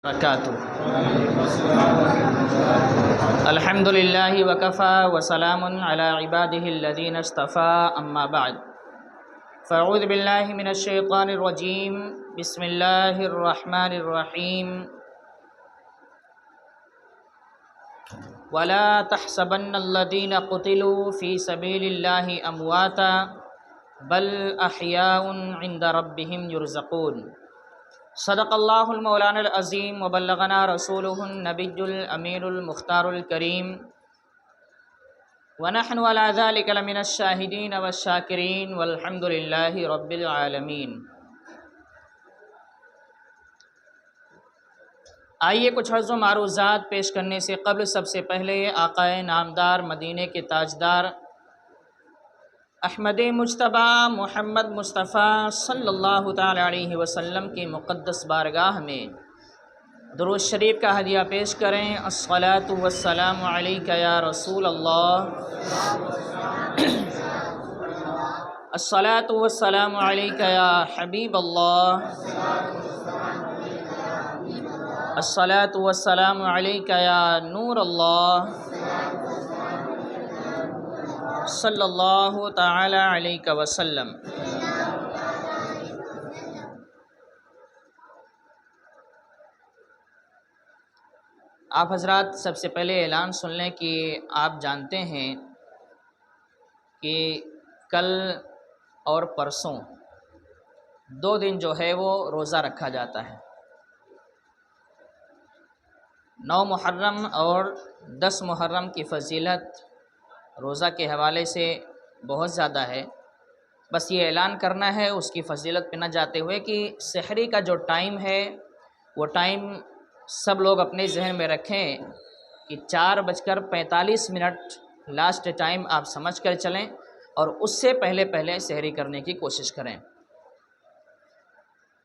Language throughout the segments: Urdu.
برکاتہ۔ الحمد للہ وکفی وسلام علی عباده الذین اصطفی، اما بعد فاعوذ باللہ من الشیطان الرجیم، بسم اللہ الرحمن الرحیم۔ ولا تحسبن الذین قتلوا فی سبیل اللہ امواتا بل احیاء عند ربهم یرزقون۔ صدق اللہ المولانا العظیم وبلغنا رسولہ النبی الامین المختار الکریم، ونحن على ذلك لمن الشاہدین والشاکرین والحمد للہ رب العالمین۔ آئیے کچھ عرض و معروضات پیش کرنے سے قبل سب سے پہلے آقا نامدار مدینے کے تاجدار احمد مجتبی محمد مصطفیٰ صلی اللہ تعالی علیہ وسلم کی مقدس بارگاہ میں درود شریف کا ہدیہ پیش کریں۔ الصلاۃ والسلام علیک یا رسول اللہ، الصلاۃ والسلام علیک یا حبیب اللہ، الصلاۃ والسلام علیک یا نور اللہ، صلی اللہ تعالی علیہ وسلم۔ آپ حضرات سب سے پہلے اعلان سن لیں کہ آپ جانتے ہیں کہ کل اور پرسوں 2 دن جو ہے وہ روزہ رکھا جاتا ہے۔ 9 محرم اور 10 محرم کی فضیلت روزہ کے حوالے سے بہت زیادہ ہے۔ بس یہ اعلان کرنا ہے اس کی فضیلت پہ نہ جاتے ہوئے کہ سحری کا جو ٹائم ہے وہ ٹائم سب لوگ اپنے ذہن میں رکھیں کہ 4:45 لاسٹ ٹائم آپ سمجھ کر چلیں، اور اس سے پہلے سحری کرنے کی کوشش کریں۔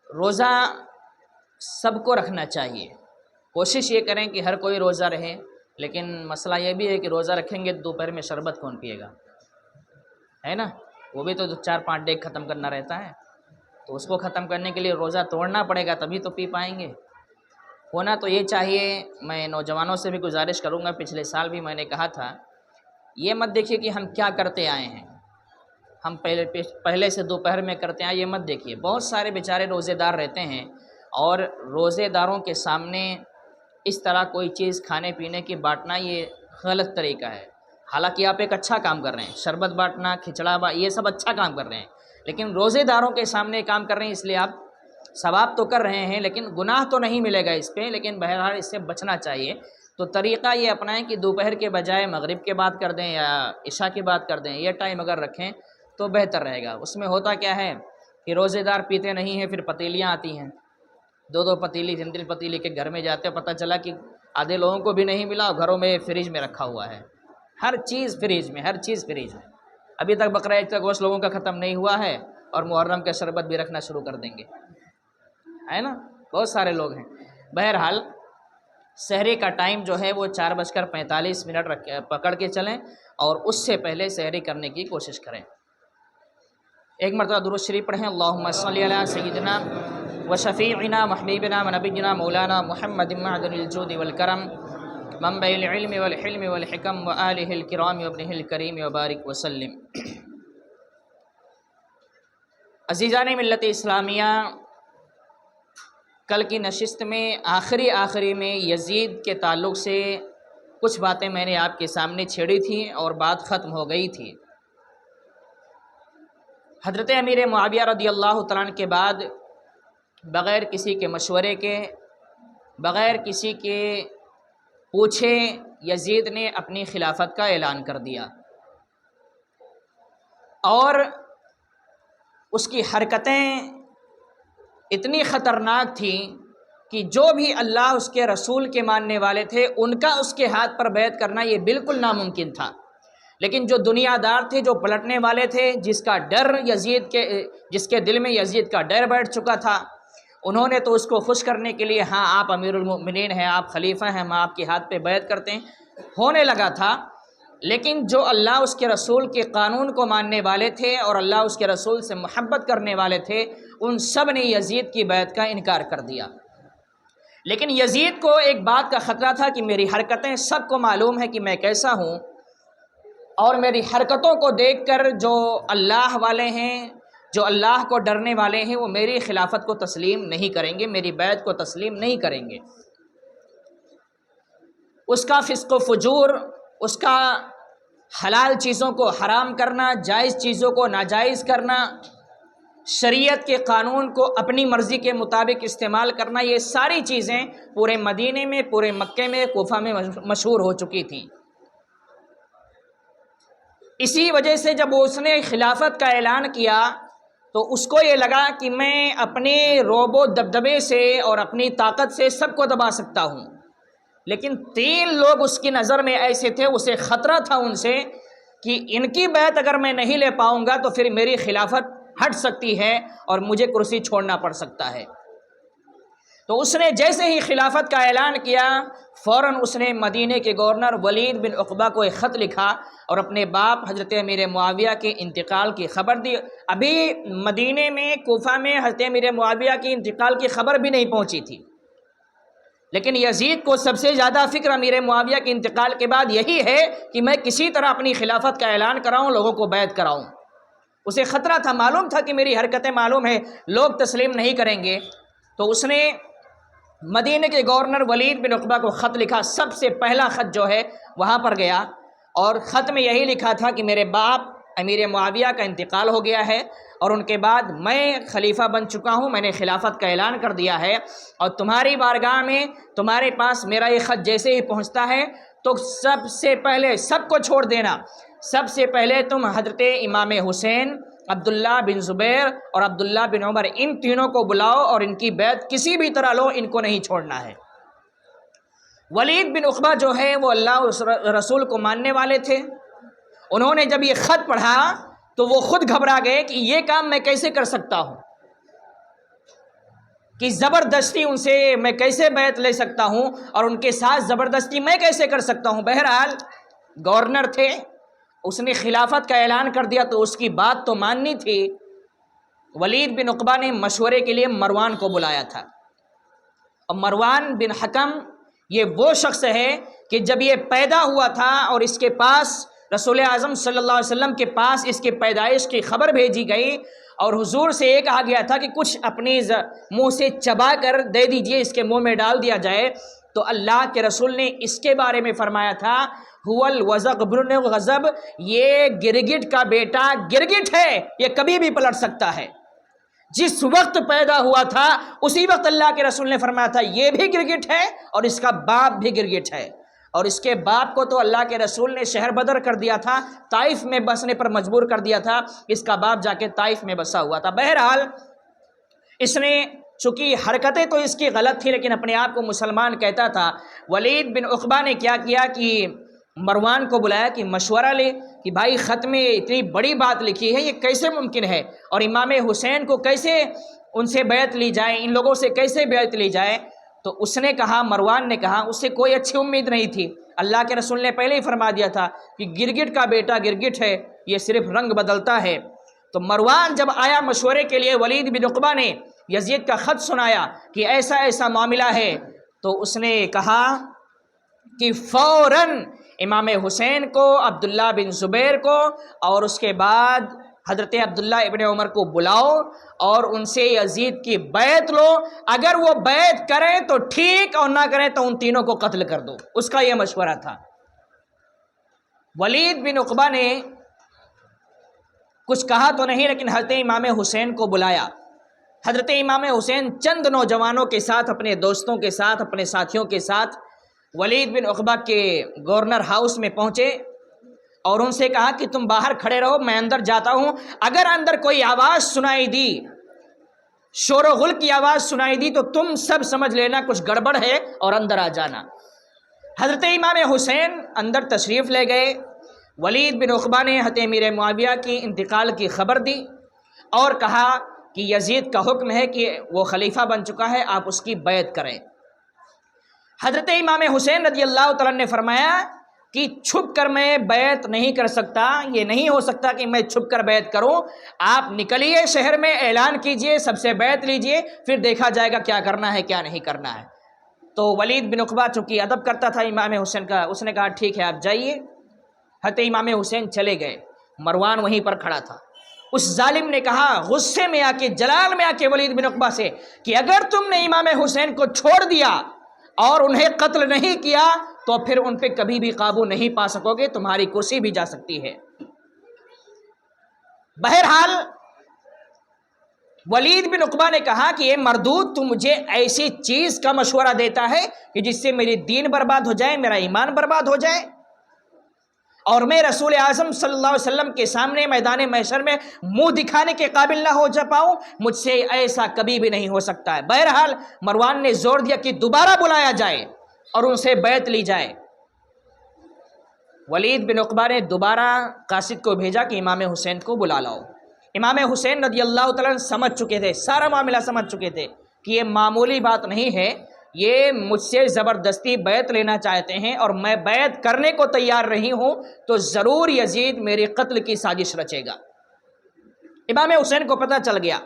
روزہ سب کو رکھنا چاہیے، کوشش یہ کریں کہ ہر کوئی روزہ رہے، لیکن مسئلہ یہ بھی ہے کہ روزہ رکھیں گے دوپہر میں شربت کون پیے گا، ہے نا؟ وہ بھی تو 4-5 ڈیگ ختم کرنا رہتا ہے، تو اس کو ختم کرنے کے لیے روزہ توڑنا پڑے گا تبھی تو پی پائیں گے۔ ہونا تو یہ چاہیے، میں نوجوانوں سے بھی گزارش کروں گا، پچھلے سال بھی میں نے کہا تھا، یہ مت دیکھیے کہ ہم کیا کرتے آئے ہیں، ہم پہلے سے دوپہر میں کرتے آئے، یہ مت دیکھیے۔ بہت سارے بیچارے روزے دار رہتے ہیں اور روزے داروں کے سامنے اس طرح کوئی چیز کھانے پینے کی بانٹنا یہ غلط طریقہ ہے۔ حالانکہ آپ ایک اچھا کام کر رہے ہیں، شربت بانٹنا، کھچڑا یہ سب اچھا کام کر رہے ہیں، لیکن روزے داروں کے سامنے کام کر رہے ہیں، اس لیے آپ ثواب تو کر رہے ہیں لیکن گناہ تو نہیں ملے گا اس پہ، لیکن بہرحال اس سے بچنا چاہیے۔ تو طریقہ یہ اپنائیں کہ دوپہر کے بجائے مغرب کے بعد کر دیں یا عشاء کے بعد کر دیں، یہ ٹائم اگر رکھیں تو بہتر رہے گا۔ اس میں ہوتا کیا ہے کہ روزے دار پیتے نہیں ہیں، پھر پتیلیاں آتی ہیں، 2 پتیلی 3 پتیلی کے گھر میں جاتے، پتہ چلا کہ آدھے لوگوں کو بھی نہیں ملا، اور گھروں میں فریج میں رکھا ہوا ہے، ہر چیز فریج میں، ہر چیز فریج میں۔ ابھی تک بقرہ عید کا گوشت لوگوں کا ختم نہیں ہوا ہے اور محرم کا شربت بھی رکھنا شروع کر دیں گے، ہے نا؟ بہت سارے لوگ ہیں۔ بہرحال سحری کا ٹائم جو ہے وہ 4:45 پکڑ کے چلیں، اور اس سے پہلے سحری کرنے کی کوشش کریں۔ ایک مرتبہ درود شریف پڑھیں، اللہم صلی علی سیدنا وشفیعنا محبیبنا ونبینا مولانا محمد معدن الجود والکرم منبع العلم والحلم والحکم وآلہ الکرام وابنہ الکریم وبارک وسلم۔ عزیزان ملت اسلامیہ، کل کی نشست میں آخری میں یزید کے تعلق سے کچھ باتیں میں نے آپ کے سامنے چھیڑی تھیں اور بات ختم ہو گئی تھی۔ حضرت امیر معاویہ رضی اللہ تعالیٰ عنہ کے بعد بغیر کسی کے مشورے کے، بغیر کسی کے پوچھے، یزید نے اپنی خلافت کا اعلان کر دیا، اور اس کی حرکتیں اتنی خطرناک تھیں کہ جو بھی اللہ اس کے رسول کے ماننے والے تھے ان کا اس کے ہاتھ پر بیعت کرنا یہ بالکل ناممکن تھا، لیکن جو دنیا دار تھے، جو پلٹنے والے تھے، جس کے دل میں یزید کا ڈر بیٹھ چکا تھا، انہوں نے تو اس کو خوش کرنے کے لیے، ہاں آپ امیر المؤمنین ہیں، آپ خلیفہ ہیں، ہم آپ کے ہاتھ پہ بیعت کرتے ہیں، ہونے لگا تھا۔ لیکن جو اللہ اس کے رسول کے قانون کو ماننے والے تھے اور اللہ اس کے رسول سے محبت کرنے والے تھے، ان سب نے یزید کی بیعت کا انکار کر دیا۔ لیکن یزید کو ایک بات کا خطرہ تھا کہ میری حرکتیں سب کو معلوم ہے کہ میں کیسا ہوں، اور میری حرکتوں کو دیکھ کر جو اللہ والے ہیں، جو اللہ کو ڈرنے والے ہیں، وہ میری خلافت کو تسلیم نہیں کریں گے، میری بیعت کو تسلیم نہیں کریں گے۔ اس کا فسق و فجور، اس کا حلال چیزوں کو حرام کرنا، جائز چیزوں کو ناجائز کرنا، شریعت کے قانون کو اپنی مرضی کے مطابق استعمال کرنا، یہ ساری چیزیں پورے مدینے میں، پورے مکے میں، کوفہ میں مشہور ہو چکی تھیں۔ اسی وجہ سے جب اس نے خلافت کا اعلان کیا تو اس کو یہ لگا کہ میں اپنے رعب و دبدبے سے اور اپنی طاقت سے سب کو دبا سکتا ہوں، لیکن 3 لوگ اس کی نظر میں ایسے تھے، اسے خطرہ تھا ان سے کہ ان کی بیعت اگر میں نہیں لے پاؤں گا تو پھر میری خلافت ہٹ سکتی ہے اور مجھے کرسی چھوڑنا پڑ سکتا ہے۔ تو اس نے جیسے ہی خلافت کا اعلان کیا، فوراً اس نے مدینے کے گورنر ولید بن عقبہ کو ایک خط لکھا اور اپنے باپ حضرت امیر معاویہ کے انتقال کی خبر دی۔ ابھی مدینے میں، کوفہ میں حضرت امیر معاویہ کی انتقال کی خبر بھی نہیں پہنچی تھی، لیکن یزید کو سب سے زیادہ فکر امیر معاویہ کے انتقال کے بعد یہی ہے کہ میں کسی طرح اپنی خلافت کا اعلان کراؤں، لوگوں کو بیعت کراؤں۔ اسے خطرہ تھا، معلوم تھا کہ میری حرکتیں معلوم ہے، لوگ تسلیم نہیں کریں گے۔ تو اس نے مدینے کے گورنر ولید بن عقبہ کو خط لکھا، سب سے پہلا خط جو ہے وہاں پر گیا، اور خط میں یہی لکھا تھا کہ میرے باپ امیر معاویہ کا انتقال ہو گیا ہے اور ان کے بعد میں خلیفہ بن چکا ہوں، میں نے خلافت کا اعلان کر دیا ہے، اور تمہاری بارگاہ میں، تمہارے پاس میرا یہ خط جیسے ہی پہنچتا ہے تو سب سے پہلے سب کو چھوڑ دینا، سب سے پہلے تم حضرت امام حسین، عبداللہ بن زبیر اور عبداللہ بن عمر، ان تینوں کو بلاؤ اور ان کی بیعت کسی بھی طرح لو، ان کو نہیں چھوڑنا ہے۔ ولید بن عقبہ جو ہے وہ اللہ رسول کو ماننے والے تھے، انہوں نے جب یہ خط پڑھا تو وہ خود گھبرا گئے کہ یہ کام میں کیسے کر سکتا ہوں، کہ زبردستی ان سے میں کیسے بیعت لے سکتا ہوں، اور ان کے ساتھ زبردستی میں کیسے کر سکتا ہوں۔ بہرحال گورنر تھے، اس نے خلافت کا اعلان کر دیا تو اس کی بات تو ماننی تھی۔ ولید بن عقبہ نے مشورے کے لیے مروان کو بلایا تھا، اور مروان بن حکم یہ وہ شخص ہے کہ جب یہ پیدا ہوا تھا اور اس کے پاس رسول اعظم صلی اللہ علیہ وسلم کے پاس اس کے پیدائش کی خبر بھیجی گئی اور حضور سے یہ کہا گیا تھا کہ کچھ اپنی منہ سے چبا کر دے دیجئے، اس کے منہ میں ڈال دیا جائے، تو اللہ کے رسول نے اس کے بارے میں فرمایا تھا هو الوزغ بن غضب، یہ گرگٹ کا بیٹا گرگٹ ہے، یہ کبھی بھی پلٹ سکتا ہے۔ جس وقت پیدا ہوا تھا اسی وقت اللہ کے رسول نے فرمایا تھا یہ بھی گرگٹ ہے اور اس کا باپ بھی گرگٹ ہے، اور اس کے باپ کو تو اللہ کے رسول نے شہر بدر کر دیا تھا، طائف میں بسنے پر مجبور کر دیا تھا، اس کا باپ جا کے طائف میں بسا ہوا تھا۔ بہرحال اس نے چونکہ حرکتیں تو اس کی غلط تھی لیکن اپنے آپ کو مسلمان کہتا تھا، ولید بن عقبہ نے کیا کیا کہ مروان کو بلایا کہ مشورہ لے کہ بھائی خط میں اتنی بڑی بات لکھی ہے، یہ کیسے ممکن ہے، اور امام حسین کو کیسے ان سے بیعت لی جائے، ان لوگوں سے کیسے بیعت لی جائے۔ تو اس نے کہا، مروان نے کہا، اس سے کوئی اچھی امید نہیں تھی، اللہ کے رسول نے پہلے ہی فرما دیا تھا کہ گرگٹ کا بیٹا گرگٹ ہے، یہ صرف رنگ بدلتا ہے۔ تو مروان جب آیا مشورے کے لیے، ولید بن عقبہ نے یزید کا خط سنایا کہ ایسا ایسا معاملہ ہے، تو اس نے کہا کہ فوراً امام حسین کو، عبداللہ بن زبیر کو، اور اس کے بعد حضرت عبداللہ ابن عمر کو بلاؤ اور ان سے یزید کی بیعت لو، اگر وہ بیعت کریں تو ٹھیک اور نہ کریں تو ان تینوں کو قتل کر دو۔ اس کا یہ مشورہ تھا۔ ولید بن عقبہ نے کچھ کہا تو نہیں لیکن حضرت امام حسین کو بلایا۔ حضرت امام حسین چند نوجوانوں کے ساتھ، اپنے دوستوں کے ساتھ، اپنے ساتھیوں کے ساتھ ولید بن عقبہ کے گورنر ہاؤس میں پہنچے اور ان سے کہا کہ تم باہر کھڑے رہو، میں اندر جاتا ہوں، اگر اندر کوئی آواز سنائی دی، شور و غل کی آواز سنائی دی تو تم سب سمجھ لینا کچھ گڑبڑ ہے اور اندر آ جانا۔ حضرت امام حسین اندر تشریف لے گئے۔ ولید بن عقبہ نے حضرت امیر معاویہ کی انتقال کی خبر دی اور کہا کہ یزید کا حکم ہے کہ وہ خلیفہ بن چکا ہے، آپ اس کی بیعت کریں۔ حضرت امام حسین رضی اللہ تعالیٰ نے فرمایا کہ چھپ کر میں بیعت نہیں کر سکتا، یہ نہیں ہو سکتا کہ میں چھپ کر بیعت کروں، آپ نکلیے شہر میں، اعلان کیجئے، سب سے بیعت لیجئے، پھر دیکھا جائے گا کیا کرنا ہے کیا نہیں کرنا ہے۔ تو ولید بن عقبہ چونکہ ادب کرتا تھا امام حسین کا، اس نے کہا ٹھیک ہے آپ جائیے۔ حضرت امام حسین چلے گئے، مروان وہیں پر کھڑا تھا۔ اس ظالم نے کہا غصے میں آ کے، جلال میں آ کے ولید بن عقبہ سے کہ اگر تم نے امام حسین کو چھوڑ دیا اور انہیں قتل نہیں کیا تو پھر ان پہ کبھی بھی قابو نہیں پا سکو گے، تمہاری کرسی بھی جا سکتی ہے۔ بہرحال ولید بن عقبہ نے کہا کہ اے مردود، تو مجھے ایسی چیز کا مشورہ دیتا ہے کہ جس سے میری دین برباد ہو جائے، میرا ایمان برباد ہو جائے، اور میں رسول اعظم صلی اللہ علیہ وسلم کے سامنے میدان محشر میں منہ دکھانے کے قابل نہ ہو جا پاؤں، مجھ سے ایسا کبھی بھی نہیں ہو سکتا ہے۔ بہرحال مروان نے زور دیا کہ دوبارہ بلایا جائے اور ان سے بیعت لی جائے۔ ولید بن عقبہ نے دوبارہ قاصد کو بھیجا کہ امام حسین کو بلا لاؤ۔ امام حسین رضی اللہ تعالیٰ سمجھ چکے تھے، سارا معاملہ سمجھ چکے تھے کہ یہ معمولی بات نہیں ہے، یہ مجھ سے زبردستی بیعت لینا چاہتے ہیں اور میں بیعت کرنے کو تیار نہیں ہوں تو ضرور یزید میرے قتل کی سازش رچے گا۔ امام حسین کو پتہ چل گیا،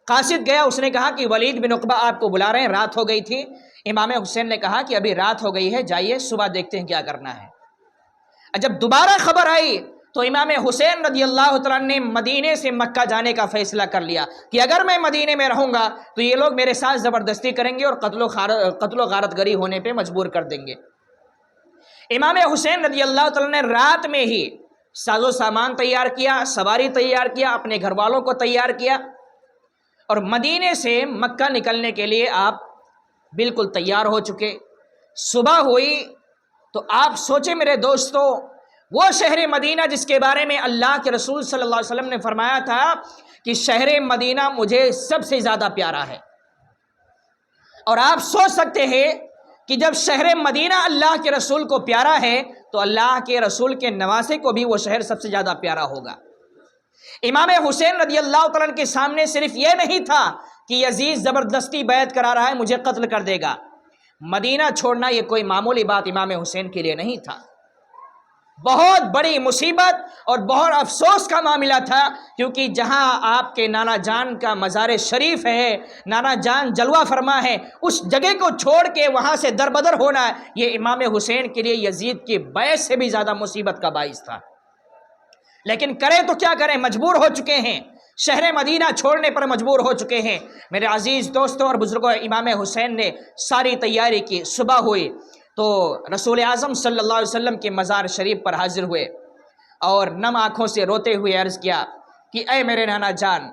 قاصد گیا، اس نے کہا کہ ولید بن عقبہ آپ کو بلا رہے ہیں، رات ہو گئی تھی۔ امام حسین نے کہا کہ ابھی رات ہو گئی ہے، جائیے صبح دیکھتے ہیں کیا کرنا ہے۔ جب دوبارہ خبر آئی تو امام حسین رضی اللہ تعالیٰ نے مدینے سے مکہ جانے کا فیصلہ کر لیا کہ اگر میں مدینے میں رہوں گا تو یہ لوگ میرے ساتھ زبردستی کریں گے اور قتل و غارت گری ہونے پہ مجبور کر دیں گے۔ امام حسین رضی اللہ تعالیٰ نے رات میں ہی ساز و سامان تیار کیا، سواری تیار کیا، اپنے گھر والوں کو تیار کیا، اور مدینے سے مکہ نکلنے کے لیے آپ بالکل تیار ہو چکے۔ صبح ہوئی تو آپ سوچیں میرے دوستو، وہ شہر مدینہ جس کے بارے میں اللہ کے رسول صلی اللہ علیہ وسلم نے فرمایا تھا کہ شہر مدینہ مجھے سب سے زیادہ پیارا ہے، اور آپ سوچ سکتے ہیں کہ جب شہر مدینہ اللہ کے رسول کو پیارا ہے تو اللہ کے رسول کے نواسے کو بھی وہ شہر سب سے زیادہ پیارا ہوگا۔ امام حسین رضی اللہ تعالیٰ کے سامنے صرف یہ نہیں تھا کہ یزید زبردستی بیعت کرا رہا ہے، مجھے قتل کر دے گا۔ مدینہ چھوڑنا یہ کوئی معمولی بات امام حسین کے لیے نہیں تھا، بہت بڑی مصیبت اور بہت افسوس کا معاملہ تھا، کیونکہ جہاں آپ کے نانا جان کا مزار شریف ہے، نانا جان جلوہ فرما ہے، اس جگہ کو چھوڑ کے وہاں سے دربدر ہونا یہ امام حسین کے لیے یزید کی بیعت سے بھی زیادہ مصیبت کا باعث تھا۔ لیکن کریں تو کیا کریں، مجبور ہو چکے ہیں، شہر مدینہ چھوڑنے پر مجبور ہو چکے ہیں۔ میرے عزیز دوستوں اور بزرگوں، امام حسین نے ساری تیاری کی، صبح ہوئی تو رسول اعظم صلی اللہ علیہ وسلم کے مزار شریف پر حاضر ہوئے اور نم آنکھوں سے روتے ہوئے عرض کیا کہ اے میرے نانا جان،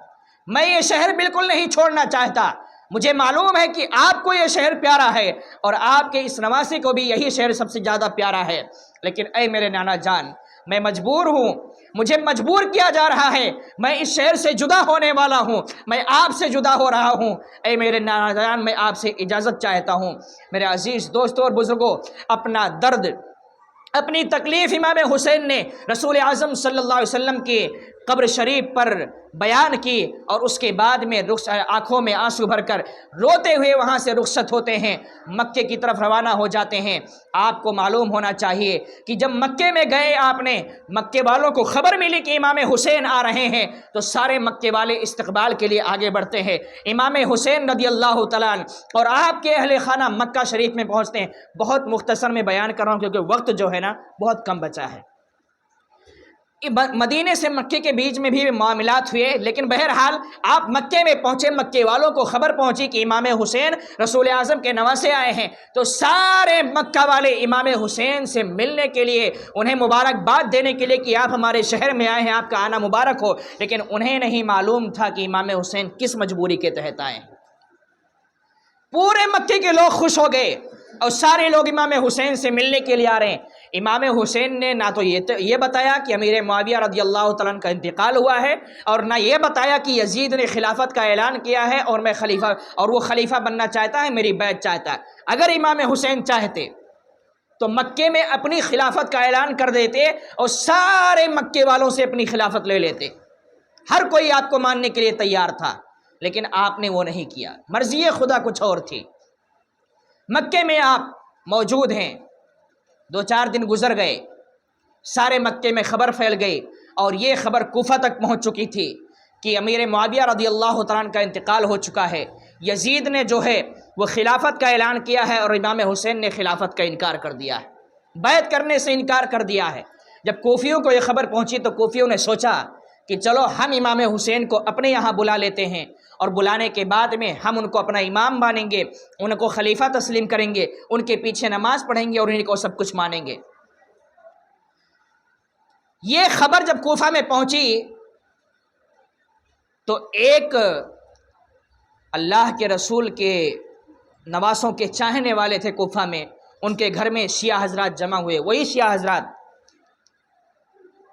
میں یہ شہر بالکل نہیں چھوڑنا چاہتا، مجھے معلوم ہے کہ آپ کو یہ شہر پیارا ہے اور آپ کے اس نواسے کو بھی یہی شہر سب سے زیادہ پیارا ہے، لیکن اے میرے نانا جان، میں مجبور ہوں، مجھے مجبور کیا جا رہا ہے، میں اس شہر سے جدا ہونے والا ہوں، میں آپ سے جدا ہو رہا ہوں، اے میرے نانا جان میں آپ سے اجازت چاہتا ہوں۔ میرے عزیز دوستوں اور بزرگوں، اپنا درد، اپنی تکلیف امام حسین نے رسول اعظم صلی اللہ علیہ وسلم کے قبر شریف پر بیان کی، اور اس کے بعد میں آنکھوں میں آنسو بھر کر روتے ہوئے وہاں سے رخصت ہوتے ہیں، مکے کی طرف روانہ ہو جاتے ہیں۔ آپ کو معلوم ہونا چاہیے کہ جب مکے میں گئے، آپ نے مکے والوں کو خبر ملی کہ امام حسین آ رہے ہیں تو سارے مکے والے استقبال کے لیے آگے بڑھتے ہیں۔ امام حسین رضی اللہ تعالیٰ عنہ اور آپ کے اہل خانہ مکہ شریف میں پہنچتے ہیں۔ بہت مختصر میں بیان کر رہا ہوں کیونکہ وقت جو ہے نا بہت کم بچا ہے۔ مدینے سے مکے کے بیچ میں بھی معاملات ہوئے، لیکن بہرحال آپ مکے میں پہنچے، مکے والوں کو خبر پہنچی کہ امام حسین رسول اعظم کے نواسے آئے ہیں، تو سارے مکہ والے امام حسین سے ملنے کے لیے، انہیں مبارکباد دینے کے لیے کہ آپ ہمارے شہر میں آئے ہیں، آپ کا آنا مبارک ہو، لیکن انہیں نہیں معلوم تھا کہ امام حسین کس مجبوری کے تحت آئے ہیں۔ پورے مکے کے لوگ خوش ہو گئے اور سارے لوگ امام حسین سے ملنے کے لیے آ رہے ہیں۔ امام حسین نے نہ تو یہ بتایا کہ امیر معاویہ رضی اللہ تعالیٰ عنہ کا انتقال ہوا ہے، اور نہ یہ بتایا کہ یزید نے خلافت کا اعلان کیا ہے اور میں خلیفہ، اور وہ خلیفہ بننا چاہتا ہے، میری بیعت چاہتا ہے۔ اگر امام حسین چاہتے تو مکے میں اپنی خلافت کا اعلان کر دیتے اور سارے مکے والوں سے اپنی خلافت لے لیتے، ہر کوئی آپ کو ماننے کے لیے تیار تھا، لیکن آپ نے وہ نہیں کیا، مرضی خدا کچھ اور تھی۔ مکے میں آپ موجود ہیں، 2-4 دن گزر گئے، سارے مکے میں خبر پھیل گئی، اور یہ خبر کوفہ تک پہنچ چکی تھی کہ امیر معاویہ رضی اللہ تعالیٰ عنہ کا انتقال ہو چکا ہے، یزید نے جو ہے وہ خلافت کا اعلان کیا ہے اور امام حسین نے خلافت کا انکار کر دیا ہے، بیعت کرنے سے انکار کر دیا ہے۔ جب کوفیوں کو یہ خبر پہنچی تو کوفیوں نے سوچا کہ چلو ہم امام حسین کو اپنے یہاں بلا لیتے ہیں، اور بلانے کے بعد میں ہم ان کو اپنا امام مانیں گے، ان کو خلیفہ تسلیم کریں گے، ان کے پیچھے نماز پڑھیں گے اور ان کو سب کچھ مانیں گے۔ یہ خبر جب کوفہ میں پہنچی تو ایک اللہ کے رسول کے نواسوں کے چاہنے والے تھے کوفہ میں، ان کے گھر میں شیعہ حضرات جمع ہوئے، وہی شیعہ حضرات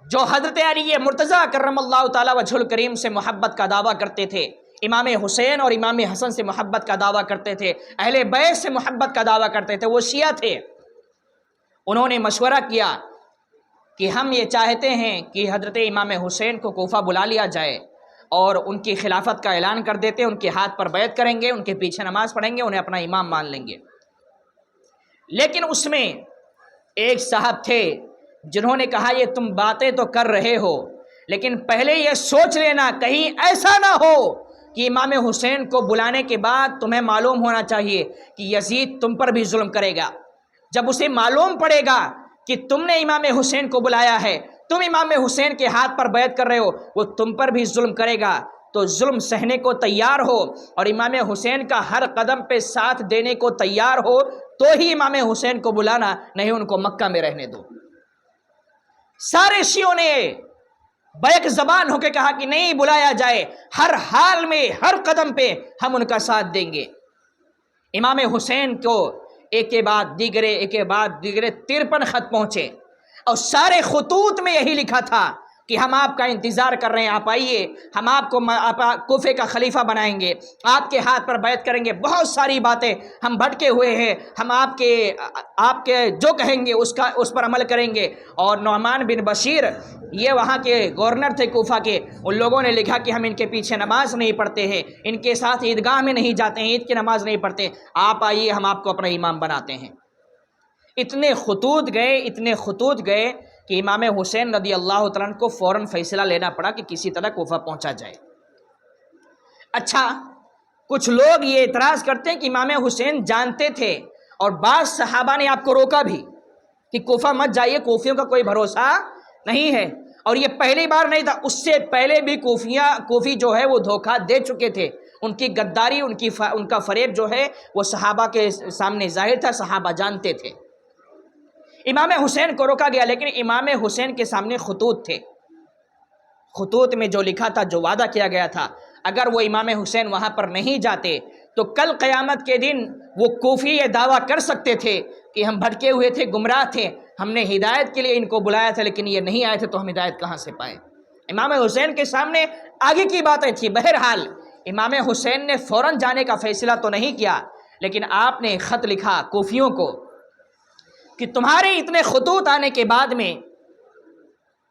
جو حضرت علی مرتضیٰ کرم اللہ تعالی وجہ الکریم سے محبت کا دعویٰ کرتے تھے، امام حسین اور امام حسن سے محبت کا دعویٰ کرتے تھے، اہل بیت سے محبت کا دعویٰ کرتے تھے، وہ شیعہ تھے۔ انہوں نے مشورہ کیا کہ ہم یہ چاہتے ہیں کہ حضرت امام حسین کو کوفہ بلا لیا جائے اور ان کی خلافت کا اعلان کر دیتے، ان کے ہاتھ پر بیعت کریں گے، ان کے پیچھے نماز پڑھیں گے، انہیں اپنا امام مان لیں گے۔ لیکن اس میں ایک صاحب تھے جنہوں نے کہا یہ تم باتیں تو کر رہے ہو لیکن پہلے یہ سوچ لینا کہیں ایسا نہ ہو کہ امام حسین کو بلانے کے بعد تمہیں معلوم ہونا چاہیے کہ یزید تم پر بھی ظلم کرے گا۔ جب اسے معلوم پڑے گا کہ تم نے امام حسین کو بلایا ہے، تم امام حسین کے ہاتھ پر بیعت کر رہے ہو، وہ تم پر بھی ظلم کرے گا، تو ظلم سہنے کو تیار ہو اور امام حسین کا ہر قدم پہ ساتھ دینے کو تیار ہو تو ہی امام حسین کو بلانا، نہیں ان کو مکہ میں رہنے دو۔ سارے شیعوں نے بیک زبان ہو کے کہا کہ نہیں بلایا جائے، ہر حال میں ہر قدم پہ ہم ان کا ساتھ دیں گے۔ امام حسین کو ایک کے بعد دیگرے 53 خط پہنچے اور سارے خطوط میں یہی لکھا تھا کہ ہم آپ کا انتظار کر رہے ہیں، آپ آئیے، ہم آپ کو کوفے کا خلیفہ بنائیں گے، آپ کے ہاتھ پر بیعت کریں گے، بہت ساری باتیں، ہم بھٹکے ہوئے ہیں، ہم آپ کے جو کہیں گے اس پر عمل کریں گے۔ اور نعمان بن بشیر یہ وہاں کے گورنر تھے کوفہ کے، ان لوگوں نے لکھا کہ ہم ان کے پیچھے نماز نہیں پڑھتے ہیں، ان کے ساتھ عیدگاہ میں نہیں جاتے ہیں، عید کی نماز نہیں پڑھتے، آپ آئیے ہم آپ کو اپنا امام بناتے ہیں۔ اتنے خطوط گئے کہ امام حسین رضی اللہ تعالیٰ عنہ کو فوراً فیصلہ لینا پڑا کہ کسی طرح کوفہ پہنچا جائے۔ اچھا، کچھ لوگ یہ اعتراض کرتے ہیں کہ امام حسین جانتے تھے اور بعض صحابہ نے آپ کو روکا بھی کہ کوفہ مت جائیے، کوفیوں کا کوئی بھروسہ نہیں ہے، اور یہ پہلی بار نہیں تھا، اس سے پہلے بھی کوفی جو ہے وہ دھوکہ دے چکے تھے، ان کی غداری، ان کا فریب جو ہے وہ صحابہ کے سامنے ظاہر تھا، صحابہ جانتے تھے۔ امام حسین کو روکا گیا، لیکن امام حسین کے سامنے خطوط تھے، خطوط میں جو لکھا تھا، جو وعدہ کیا گیا تھا، اگر وہ امام حسین وہاں پر نہیں جاتے تو کل قیامت کے دن وہ کوفی یہ دعویٰ کر سکتے تھے کہ ہم بھٹکے ہوئے تھے، گمراہ تھے، ہم نے ہدایت کے لیے ان کو بلایا تھا لیکن یہ نہیں آئے تھے تو ہم ہدایت کہاں سے پائے۔ امام حسین کے سامنے آگے کی باتیں تھیں۔ بہرحال امام حسین نے فوراً جانے کا فیصلہ تو نہیں کیا، لیکن آپ نے خط لکھا کوفیوں کو کہ تمہارے اتنے خطوط آنے کے بعد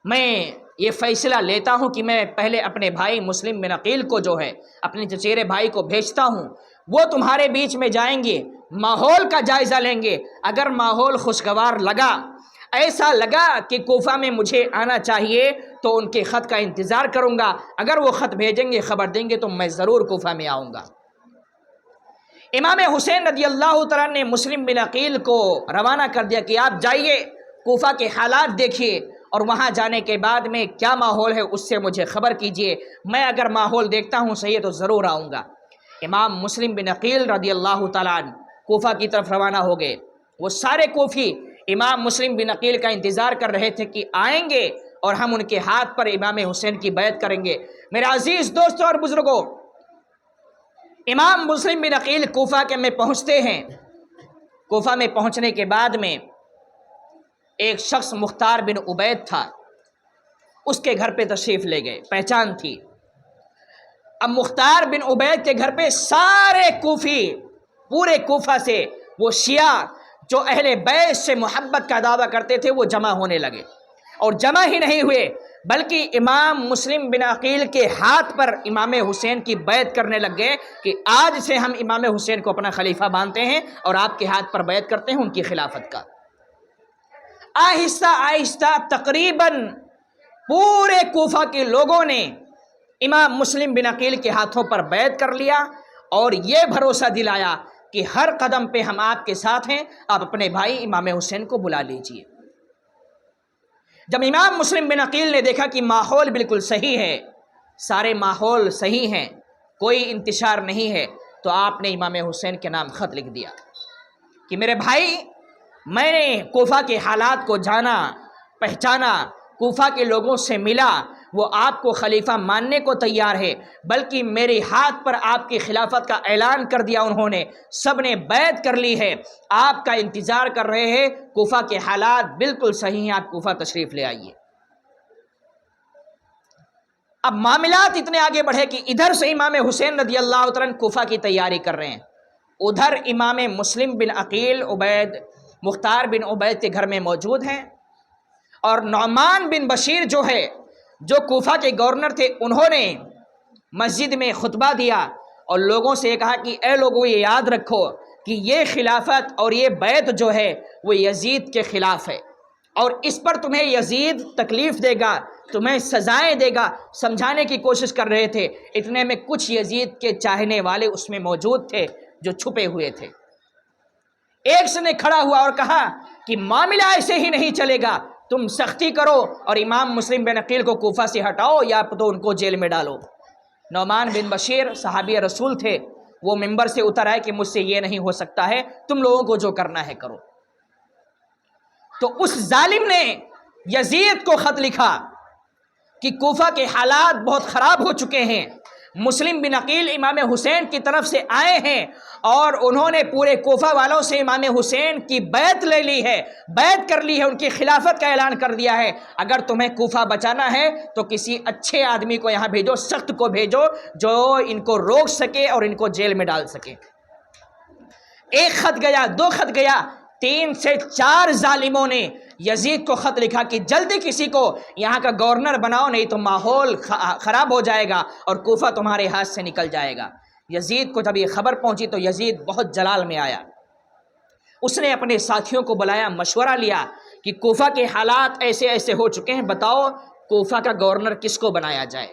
میں یہ فیصلہ لیتا ہوں کہ میں پہلے اپنے بھائی مسلم بن عقیل کو جو ہے اپنے چچیرے بھائی کو بھیجتا ہوں، وہ تمہارے بیچ میں جائیں گے، ماحول کا جائزہ لیں گے، اگر ماحول خوشگوار لگا، ایسا لگا کہ کوفہ میں مجھے آنا چاہیے تو ان کے خط کا انتظار کروں گا، اگر وہ خط بھیجیں گے، خبر دیں گے تو میں ضرور کوفہ میں آؤں گا۔ امام حسین رضی اللہ تعالیٰ نے مسلم بن عقیل کو روانہ کر دیا کہ آپ جائیے، کوفہ کے حالات دیکھیے اور وہاں جانے کے بعد میں کیا ماحول ہے اس سے مجھے خبر کیجیے، میں اگر ماحول دیکھتا ہوں صحیح ہے تو ضرور آؤں گا۔ امام مسلم بن عقیل رضی اللہ تعالیٰ عنہ کوفہ کی طرف روانہ ہو گئے۔ وہ سارے کوفی امام مسلم بن عقیل کا انتظار کر رہے تھے کہ آئیں گے اور ہم ان کے ہاتھ پر امام حسین کی بیعت کریں گے۔ میرے عزیز دوستوں اور بزرگوں، امام مسلم بن عقیل کوفہ کے میں پہنچتے ہیں۔ کوفہ میں پہنچنے کے بعد میں ایک شخص مختار بن عبید تھا، اس کے گھر پہ تشریف لے گئے، پہچان تھی۔ اب مختار بن عبید کے گھر پہ سارے کوفی، پورے کوفہ سے وہ شیعہ جو اہل بیت سے محبت کا دعویٰ کرتے تھے وہ جمع ہونے لگے، اور جمع ہی نہیں ہوئے بلکہ امام مسلم بن عقیل کے ہاتھ پر امام حسین کی بیعت کرنے لگ گئے کہ آج سے ہم امام حسین کو اپنا خلیفہ مانتے ہیں اور آپ کے ہاتھ پر بیعت کرتے ہیں ان کی خلافت کا۔ آہستہ آہستہ تقریباً پورے کوفہ کے لوگوں نے امام مسلم بن عقیل کے ہاتھوں پر بیعت کر لیا اور یہ بھروسہ دلایا کہ ہر قدم پہ ہم آپ کے ساتھ ہیں، آپ اپنے بھائی امام حسین کو بلا لیجئے۔ جب امام مسلم بن عقیل نے دیکھا کہ ماحول بالکل صحیح ہے، سارے ماحول صحیح ہیں، کوئی انتشار نہیں ہے، تو آپ نے امام حسین کے نام خط لکھ دیا کہ میرے بھائی، میں نے کوفہ کے حالات کو جانا، پہچانا، کوفہ کے لوگوں سے ملا، وہ آپ کو خلیفہ ماننے کو تیار ہے، بلکہ میرے ہاتھ پر آپ کی خلافت کا اعلان کر دیا انہوں نے، سب نے بیعت کر لی ہے، آپ کا انتظار کر رہے ہیں، کوفہ کے حالات بالکل صحیح ہیں، آپ کوفہ تشریف لے آئیے۔ اب معاملات اتنے آگے بڑھے کہ ادھر سے امام حسین رضی اللہ تعالیٰ عنہ کوفہ کی تیاری کر رہے ہیں، ادھر امام مسلم بن عقیل مختار بن عبید کے گھر میں موجود ہیں، اور نعمان بن بشیر جو ہے، جو کوفہ کے گورنر تھے، انہوں نے مسجد میں خطبہ دیا اور لوگوں سے کہا کہ اے لوگوں، یہ یاد رکھو کہ یہ خلافت اور یہ بیعت جو ہے وہ یزید کے خلاف ہے، اور اس پر تمہیں یزید تکلیف دے گا، تمہیں سزائیں دے گا۔ سمجھانے کی کوشش کر رہے تھے، اتنے میں کچھ یزید کے چاہنے والے اس میں موجود تھے جو چھپے ہوئے تھے۔ ایک سے نے کھڑا ہوا اور کہا کہ معاملہ ایسے ہی نہیں چلے گا، تم سختی کرو اور امام مسلم بن عقیل کو کوفہ سے ہٹاؤ یا تو ان کو جیل میں ڈالو۔ نعمان بن بشیر صحابی رسول تھے، وہ ممبر سے اتر آئے کہ مجھ سے یہ نہیں ہو سکتا ہے، تم لوگوں کو جو کرنا ہے کرو۔ تو اس ظالم نے یزید کو خط لکھا کہ کوفہ کے حالات بہت خراب ہو چکے ہیں، مسلم بن عقیل امام حسین کی طرف سے آئے ہیں اور انہوں نے پورے کوفہ والوں سے امام حسین کی بیعت لے لی ہے، بیعت کر لی ہے، ان کی خلافت کا اعلان کر دیا ہے۔ اگر تمہیں کوفہ بچانا ہے تو کسی اچھے آدمی کو یہاں بھیجو، سخت کو بھیجو، جو ان کو روک سکے اور ان کو جیل میں ڈال سکے۔ ایک خط گیا، دو خط گیا، 3 سے 4 ظالموں نے یزید کو خط لکھا کہ جلدی کسی کو یہاں کا گورنر بناؤ، نہیں تو ماحول خراب ہو جائے گا اور کوفہ تمہارے ہاتھ سے نکل جائے گا۔ یزید کو جب یہ خبر پہنچی تو یزید بہت جلال میں آیا، اس نے اپنے ساتھیوں کو بلایا، مشورہ لیا کہ کوفہ کے حالات ایسے ایسے ہو چکے ہیں، بتاؤ کوفہ کا گورنر کس کو بنایا جائے۔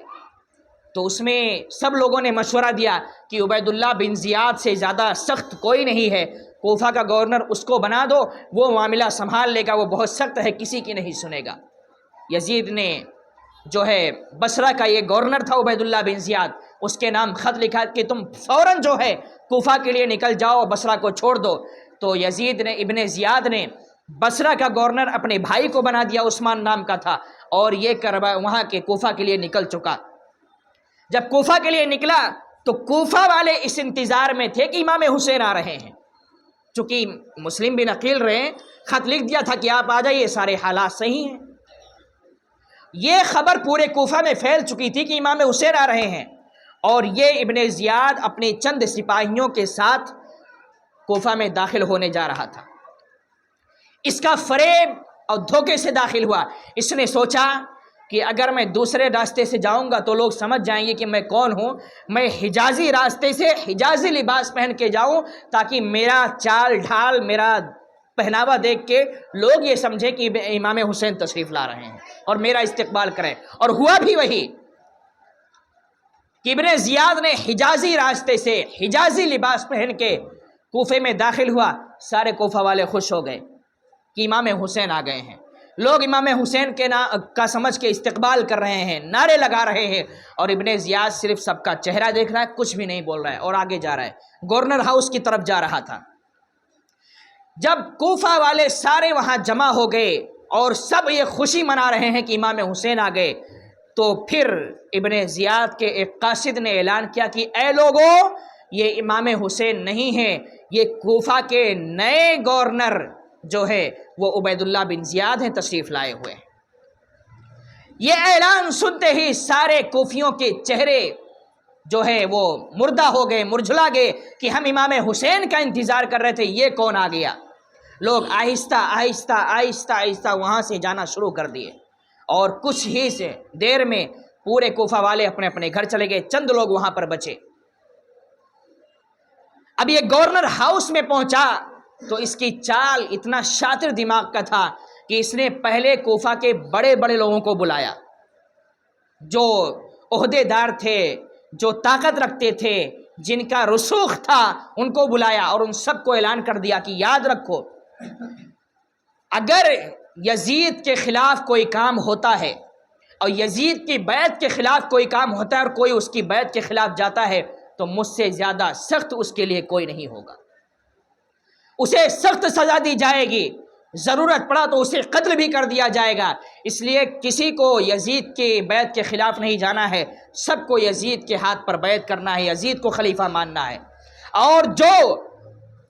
تو اس میں سب لوگوں نے مشورہ دیا کہ عبید اللہ بن زیاد سے زیادہ سخت کوئی نہیں ہے، کوفہ کا گورنر اس کو بنا دو، وہ معاملہ سنبھال لے گا، وہ بہت سخت ہے، کسی کی نہیں سنے گا۔ یزید نے جو ہے بصرہ کا یہ گورنر تھا عبید اللہ بن زیاد، اس کے نام خط لکھا کہ تم فوراً جو ہے کوفہ کے لیے نکل جاؤ، بصرہ کو چھوڑ دو۔ تو یزید نے، ابن زیاد نے بصرہ کا گورنر اپنے بھائی کو بنا دیا، عثمان نام کا تھا، اور یہ وہاں کے کوفہ کے لیے نکل چکا۔ جب کوفہ کے لیے نکلا تو کوفہ والے اس انتظار میں تھے کہ امام حسین آ رہے ہیں، چونکہ مسلم بن عقیل رہے، خط لکھ دیا تھا کہ آپ آ جائیے، سارے حالات صحیح ہیں۔ یہ خبر پورے کوفہ میں پھیل چکی تھی کہ امام حسین آ رہے ہیں، اور یہ ابن زیاد اپنے چند سپاہیوں کے ساتھ کوفہ میں داخل ہونے جا رہا تھا۔ اس کا فریب اور دھوکے سے داخل ہوا۔ اس نے سوچا کہ اگر میں دوسرے راستے سے جاؤں گا تو لوگ سمجھ جائیں گے کہ میں کون ہوں، میں حجازی راستے سے حجازی لباس پہن کے جاؤں تاکہ میرا چال ڈھال، میرا پہناوا دیکھ کے لوگ یہ سمجھیں کہ امام حسین تشریف لا رہے ہیں اور میرا استقبال کریں۔ اور ہوا بھی وہی کہ ابن زیاد نے حجازی راستے سے حجازی لباس پہن کے کوفے میں داخل ہوا۔ سارے کوفہ والے خوش ہو گئے کہ امام حسین آ گئے ہیں، لوگ امام حسین کے کا سمجھ کے استقبال کر رہے ہیں، نعرے لگا رہے ہیں، اور ابن زیاد صرف سب کا چہرہ دیکھ رہا ہے، کچھ بھی نہیں بول رہا ہے اور آگے جا رہا ہے، گورنر ہاؤس کی طرف جا رہا تھا۔ جب کوفہ والے سارے وہاں جمع ہو گئے اور سب یہ خوشی منا رہے ہیں کہ امام حسین آ گئے، تو پھر ابن زیاد کے ایک قاصد نے اعلان کیا کہ اے لوگو، یہ امام حسین نہیں ہے، یہ کوفہ کے نئے گورنر جو ہے وہ عبید اللہ بن زیاد ہیں، تشریف لائے ہوئے ہیں۔ یہ اعلان سنتے ہی سارے کوفیوں کے چہرے جو ہے وہ مردہ ہو گئے، مرجھلا گئے کہ ہم امام حسین کا انتظار کر رہے تھے، یہ کون آ گیا۔ لوگ آہستہ آہستہ آہستہ آہستہ وہاں سے جانا شروع کر دیے، اور کچھ ہی سے دیر میں پورے کوفہ والے اپنے اپنے گھر چلے گئے، چند لوگ وہاں پر بچے۔ اب یہ گورنر ہاؤس میں پہنچا تو اس کی چال اتنا شاطر دماغ کا تھا کہ اس نے پہلے کوفہ کے بڑے بڑے لوگوں کو بلایا، جو عہدے دار تھے، جو طاقت رکھتے تھے، جن کا رسوخ تھا ان کو بلایا اور ان سب کو اعلان کر دیا کہ یاد رکھو، اگر یزید کے خلاف کوئی کام ہوتا ہے اور یزید کی بیعت کے خلاف کوئی کام ہوتا ہے اور کوئی اس کی بیعت کے خلاف جاتا ہے تو مجھ سے زیادہ سخت اس کے لیے کوئی نہیں ہوگا، اسے سخت سزا دی جائے گی، ضرورت پڑا تو اسے قتل بھی کر دیا جائے گا۔ اس لیے کسی کو یزید کی بیعت کے خلاف نہیں جانا ہے، سب کو یزید کے ہاتھ پر بیعت کرنا ہے، یزید کو خلیفہ ماننا ہے، اور جو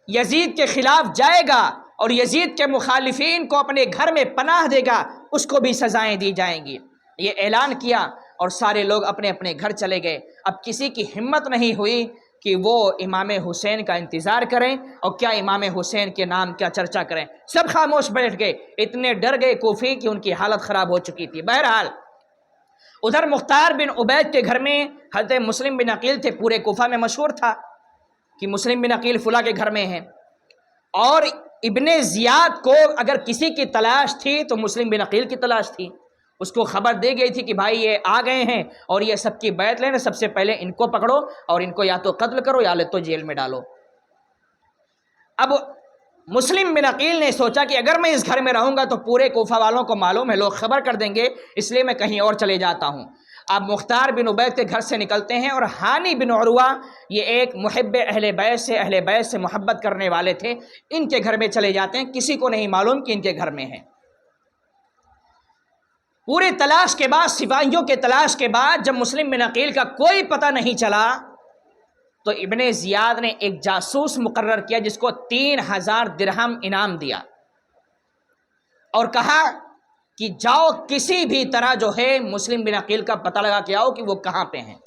یزید کے خلاف جائے گا اور یزید کے مخالفین کو اپنے گھر میں پناہ دے گا اس کو بھی سزائیں دی جائیں گی۔ یہ اعلان کیا اور سارے لوگ اپنے اپنے گھر چلے گئے۔ اب کسی کی ہمت نہیں ہوئی کہ وہ امام حسین کا انتظار کریں اور کیا امام حسین کے نام کیا چرچا کریں، سب خاموش بیٹھ گئے، اتنے ڈر گئے کوفی کہ ان کی حالت خراب ہو چکی تھی۔ بہرحال ادھر مختار بن عبید کے گھر میں حضرت مسلم بن عقیل تھے، پورے کوفہ میں مشہور تھا کہ مسلم بن عقیل فلاں کے گھر میں ہیں، اور ابن زیاد کو اگر کسی کی تلاش تھی تو مسلم بن عقیل کی تلاش تھی، اس کو خبر دے گئی تھی کہ بھائی یہ آ گئے ہیں اور یہ سب کی بیعت لینا، سب سے پہلے ان کو پکڑو اور ان کو یا تو قتل کرو یا تو جیل میں ڈالو۔ اب مسلم بن عقیل نے سوچا کہ اگر میں اس گھر میں رہوں گا تو پورے کوفہ والوں کو معلوم ہے، لوگ خبر کر دیں گے، اس لیے میں کہیں اور چلے جاتا ہوں۔ اب مختار بن عبید کے گھر سے نکلتے ہیں اور ہانی بن عروہ، یہ ایک محب اہل بیت سے محبت کرنے والے تھے، ان کے گھر میں چلے جاتے ہیں، کسی کو نہیں معلوم کہ ان کے گھر میں ہیں۔ پورے تلاش کے بعد، سپاہیوں کے تلاش کے بعد جب مسلم بن عقیل کا کوئی پتہ نہیں چلا تو ابن زیاد نے ایک جاسوس مقرر کیا جس کو 3000 درہم انعام دیا اور کہا کہ جاؤ کسی بھی طرح جو ہے مسلم بن عقیل کا پتہ لگا کے آؤ کہ وہ کہاں پہ ہیں۔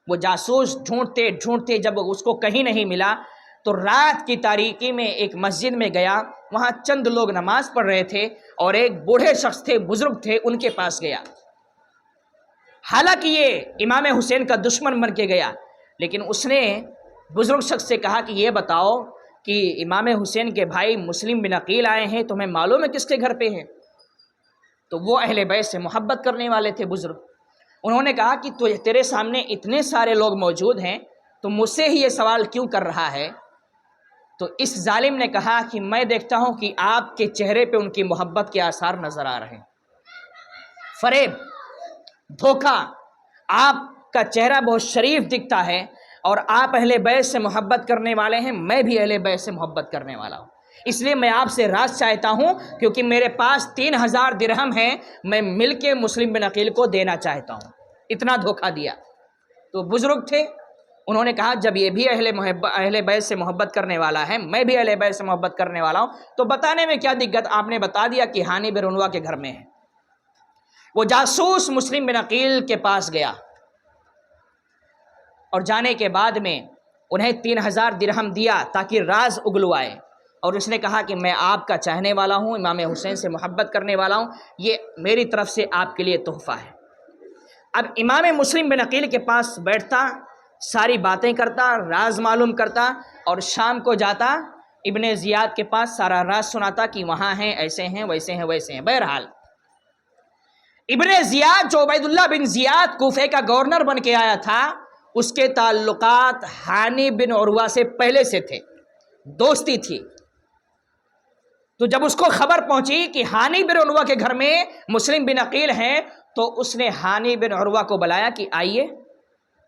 وہ جاسوس ڈھونڈتے ڈھونڈتے جب اس کو کہیں نہیں ملا تو رات کی تاریکی میں ایک مسجد میں گیا، وہاں چند لوگ نماز پڑھ رہے تھے اور ایک بوڑھے شخص تھے، بزرگ تھے، ان کے پاس گیا۔ حالانکہ یہ امام حسین کا دشمن بن کے گیا، لیکن اس نے بزرگ شخص سے کہا کہ یہ بتاؤ کہ امام حسین کے بھائی مسلم بن عقیل آئے ہیں، تمہیں معلوم ہے کس کے گھر پہ ہیں؟ تو وہ اہل بیت سے محبت کرنے والے تھے بزرگ، انہوں نے کہا کہ تیرے سامنے اتنے سارے لوگ موجود ہیں تو مجھ سے ہی یہ سوال کیوں کر رہا ہے؟ تو اس ظالم نے کہا کہ میں دیکھتا ہوں کہ آپ کے چہرے پہ ان کی محبت کے آثار نظر آ رہے ہیں، فریب، دھوکہ، آپ کا چہرہ بہت شریف دکھتا ہے اور آپ اہل بیت سے محبت کرنے والے ہیں، میں بھی اہل بیت سے محبت کرنے والا ہوں، اس لیے میں آپ سے راز چاہتا ہوں کیونکہ میرے پاس 3000 درہم ہیں، میں مل کے مسلم بن عقیل کو دینا چاہتا ہوں۔ اتنا دھوکہ دیا۔ تو بزرگ تھے، انہوں نے کہا جب یہ بھی اہل بیت سے محبت کرنے والا ہے، میں بھی اہل بیت سے محبت کرنے والا ہوں، تو بتانے میں کیا دقت؟ آپ نے بتا دیا کہ ہانی بن عروہ کے گھر میں ہے۔ وہ جاسوس مسلم بن عقیل کے پاس گیا اور جانے کے بعد میں انہیں 3000 درہم دیا تاکہ راز اگلوائے، اور اس نے کہا کہ میں آپ کا چاہنے والا ہوں، امام حسین سے محبت کرنے والا ہوں، یہ میری طرف سے آپ کے لیے تحفہ ہے۔ اب امام مسلم بن عقیل کے پاس بیٹھتا، ساری باتیں کرتا، راز معلوم کرتا، اور شام کو جاتا ابن زیاد کے پاس سارا راز سناتا کہ وہاں ہیں، ایسے ہیں، ویسے ہیں، ویسے ہیں۔ بہرحال ابن زیاد جو عبید اللہ بن زیاد کوفے کا گورنر بن کے آیا تھا، اس کے تعلقات ہانی بن عروہ سے پہلے سے تھے، دوستی تھی۔ تو جب اس کو خبر پہنچی کہ ہانی بن عروہ کے گھر میں مسلم بن عقیل ہیں تو اس نے ہانی بن عروہ کو بلایا کہ آئیے،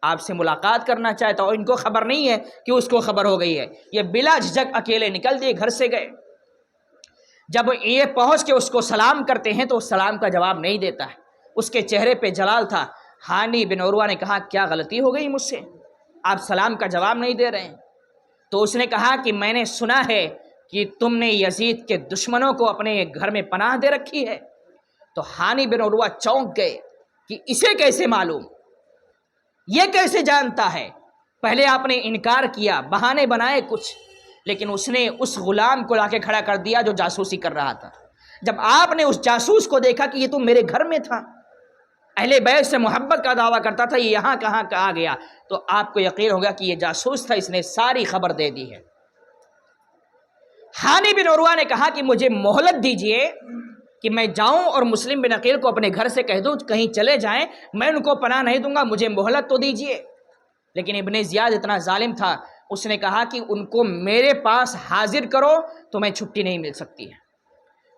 آپ سے ملاقات کرنا چاہتا ہوں۔ ان کو خبر نہیں ہے کہ اس کو خبر ہو گئی ہے، یہ بلا جھجک اکیلے نکل دیے، گھر سے گئے۔ جب یہ پہنچ کے اس کو سلام کرتے ہیں تو اس سلام کا جواب نہیں دیتا ہے، اس کے چہرے پہ جلال تھا۔ ہانی بن عروہ نے کہا کیا غلطی ہو گئی مجھ سے، آپ سلام کا جواب نہیں دے رہے ہیں؟ تو اس نے کہا کہ میں نے سنا ہے کہ تم نے یزید کے دشمنوں کو اپنے گھر میں پناہ دے رکھی ہے۔ تو ہانی بن عروہ چونک گئے کہ اسے کیسے معلوم، یہ کیسے جانتا ہے؟ پہلے آپ نے انکار کیا، بہانے بنائے کچھ، لیکن اس نے اس غلام کو لا کے کھڑا کر دیا جو جاسوسی کر رہا تھا۔ جب آپ نے اس جاسوس کو دیکھا کہ یہ تو میرے گھر میں تھا، اہل بیت سے محبت کا دعویٰ کرتا تھا، یہ یہاں کہاں آ گیا، تو آپ کو یقین ہوگا کہ یہ جاسوس تھا، اس نے ساری خبر دے دی ہے۔ ہانی بن عروہ نے کہا کہ مجھے مہلت دیجئے کہ میں جاؤں اور مسلم بن عقیل کو اپنے گھر سے کہہ دوں کہیں چلے جائیں، میں ان کو پناہ نہیں دوں گا، مجھے مہلت تو دیجئے۔ لیکن ابن زیاد اتنا ظالم تھا، اس نے کہا کہ ان کو میرے پاس حاضر کرو، تمہیں چھٹی نہیں مل سکتی ہے،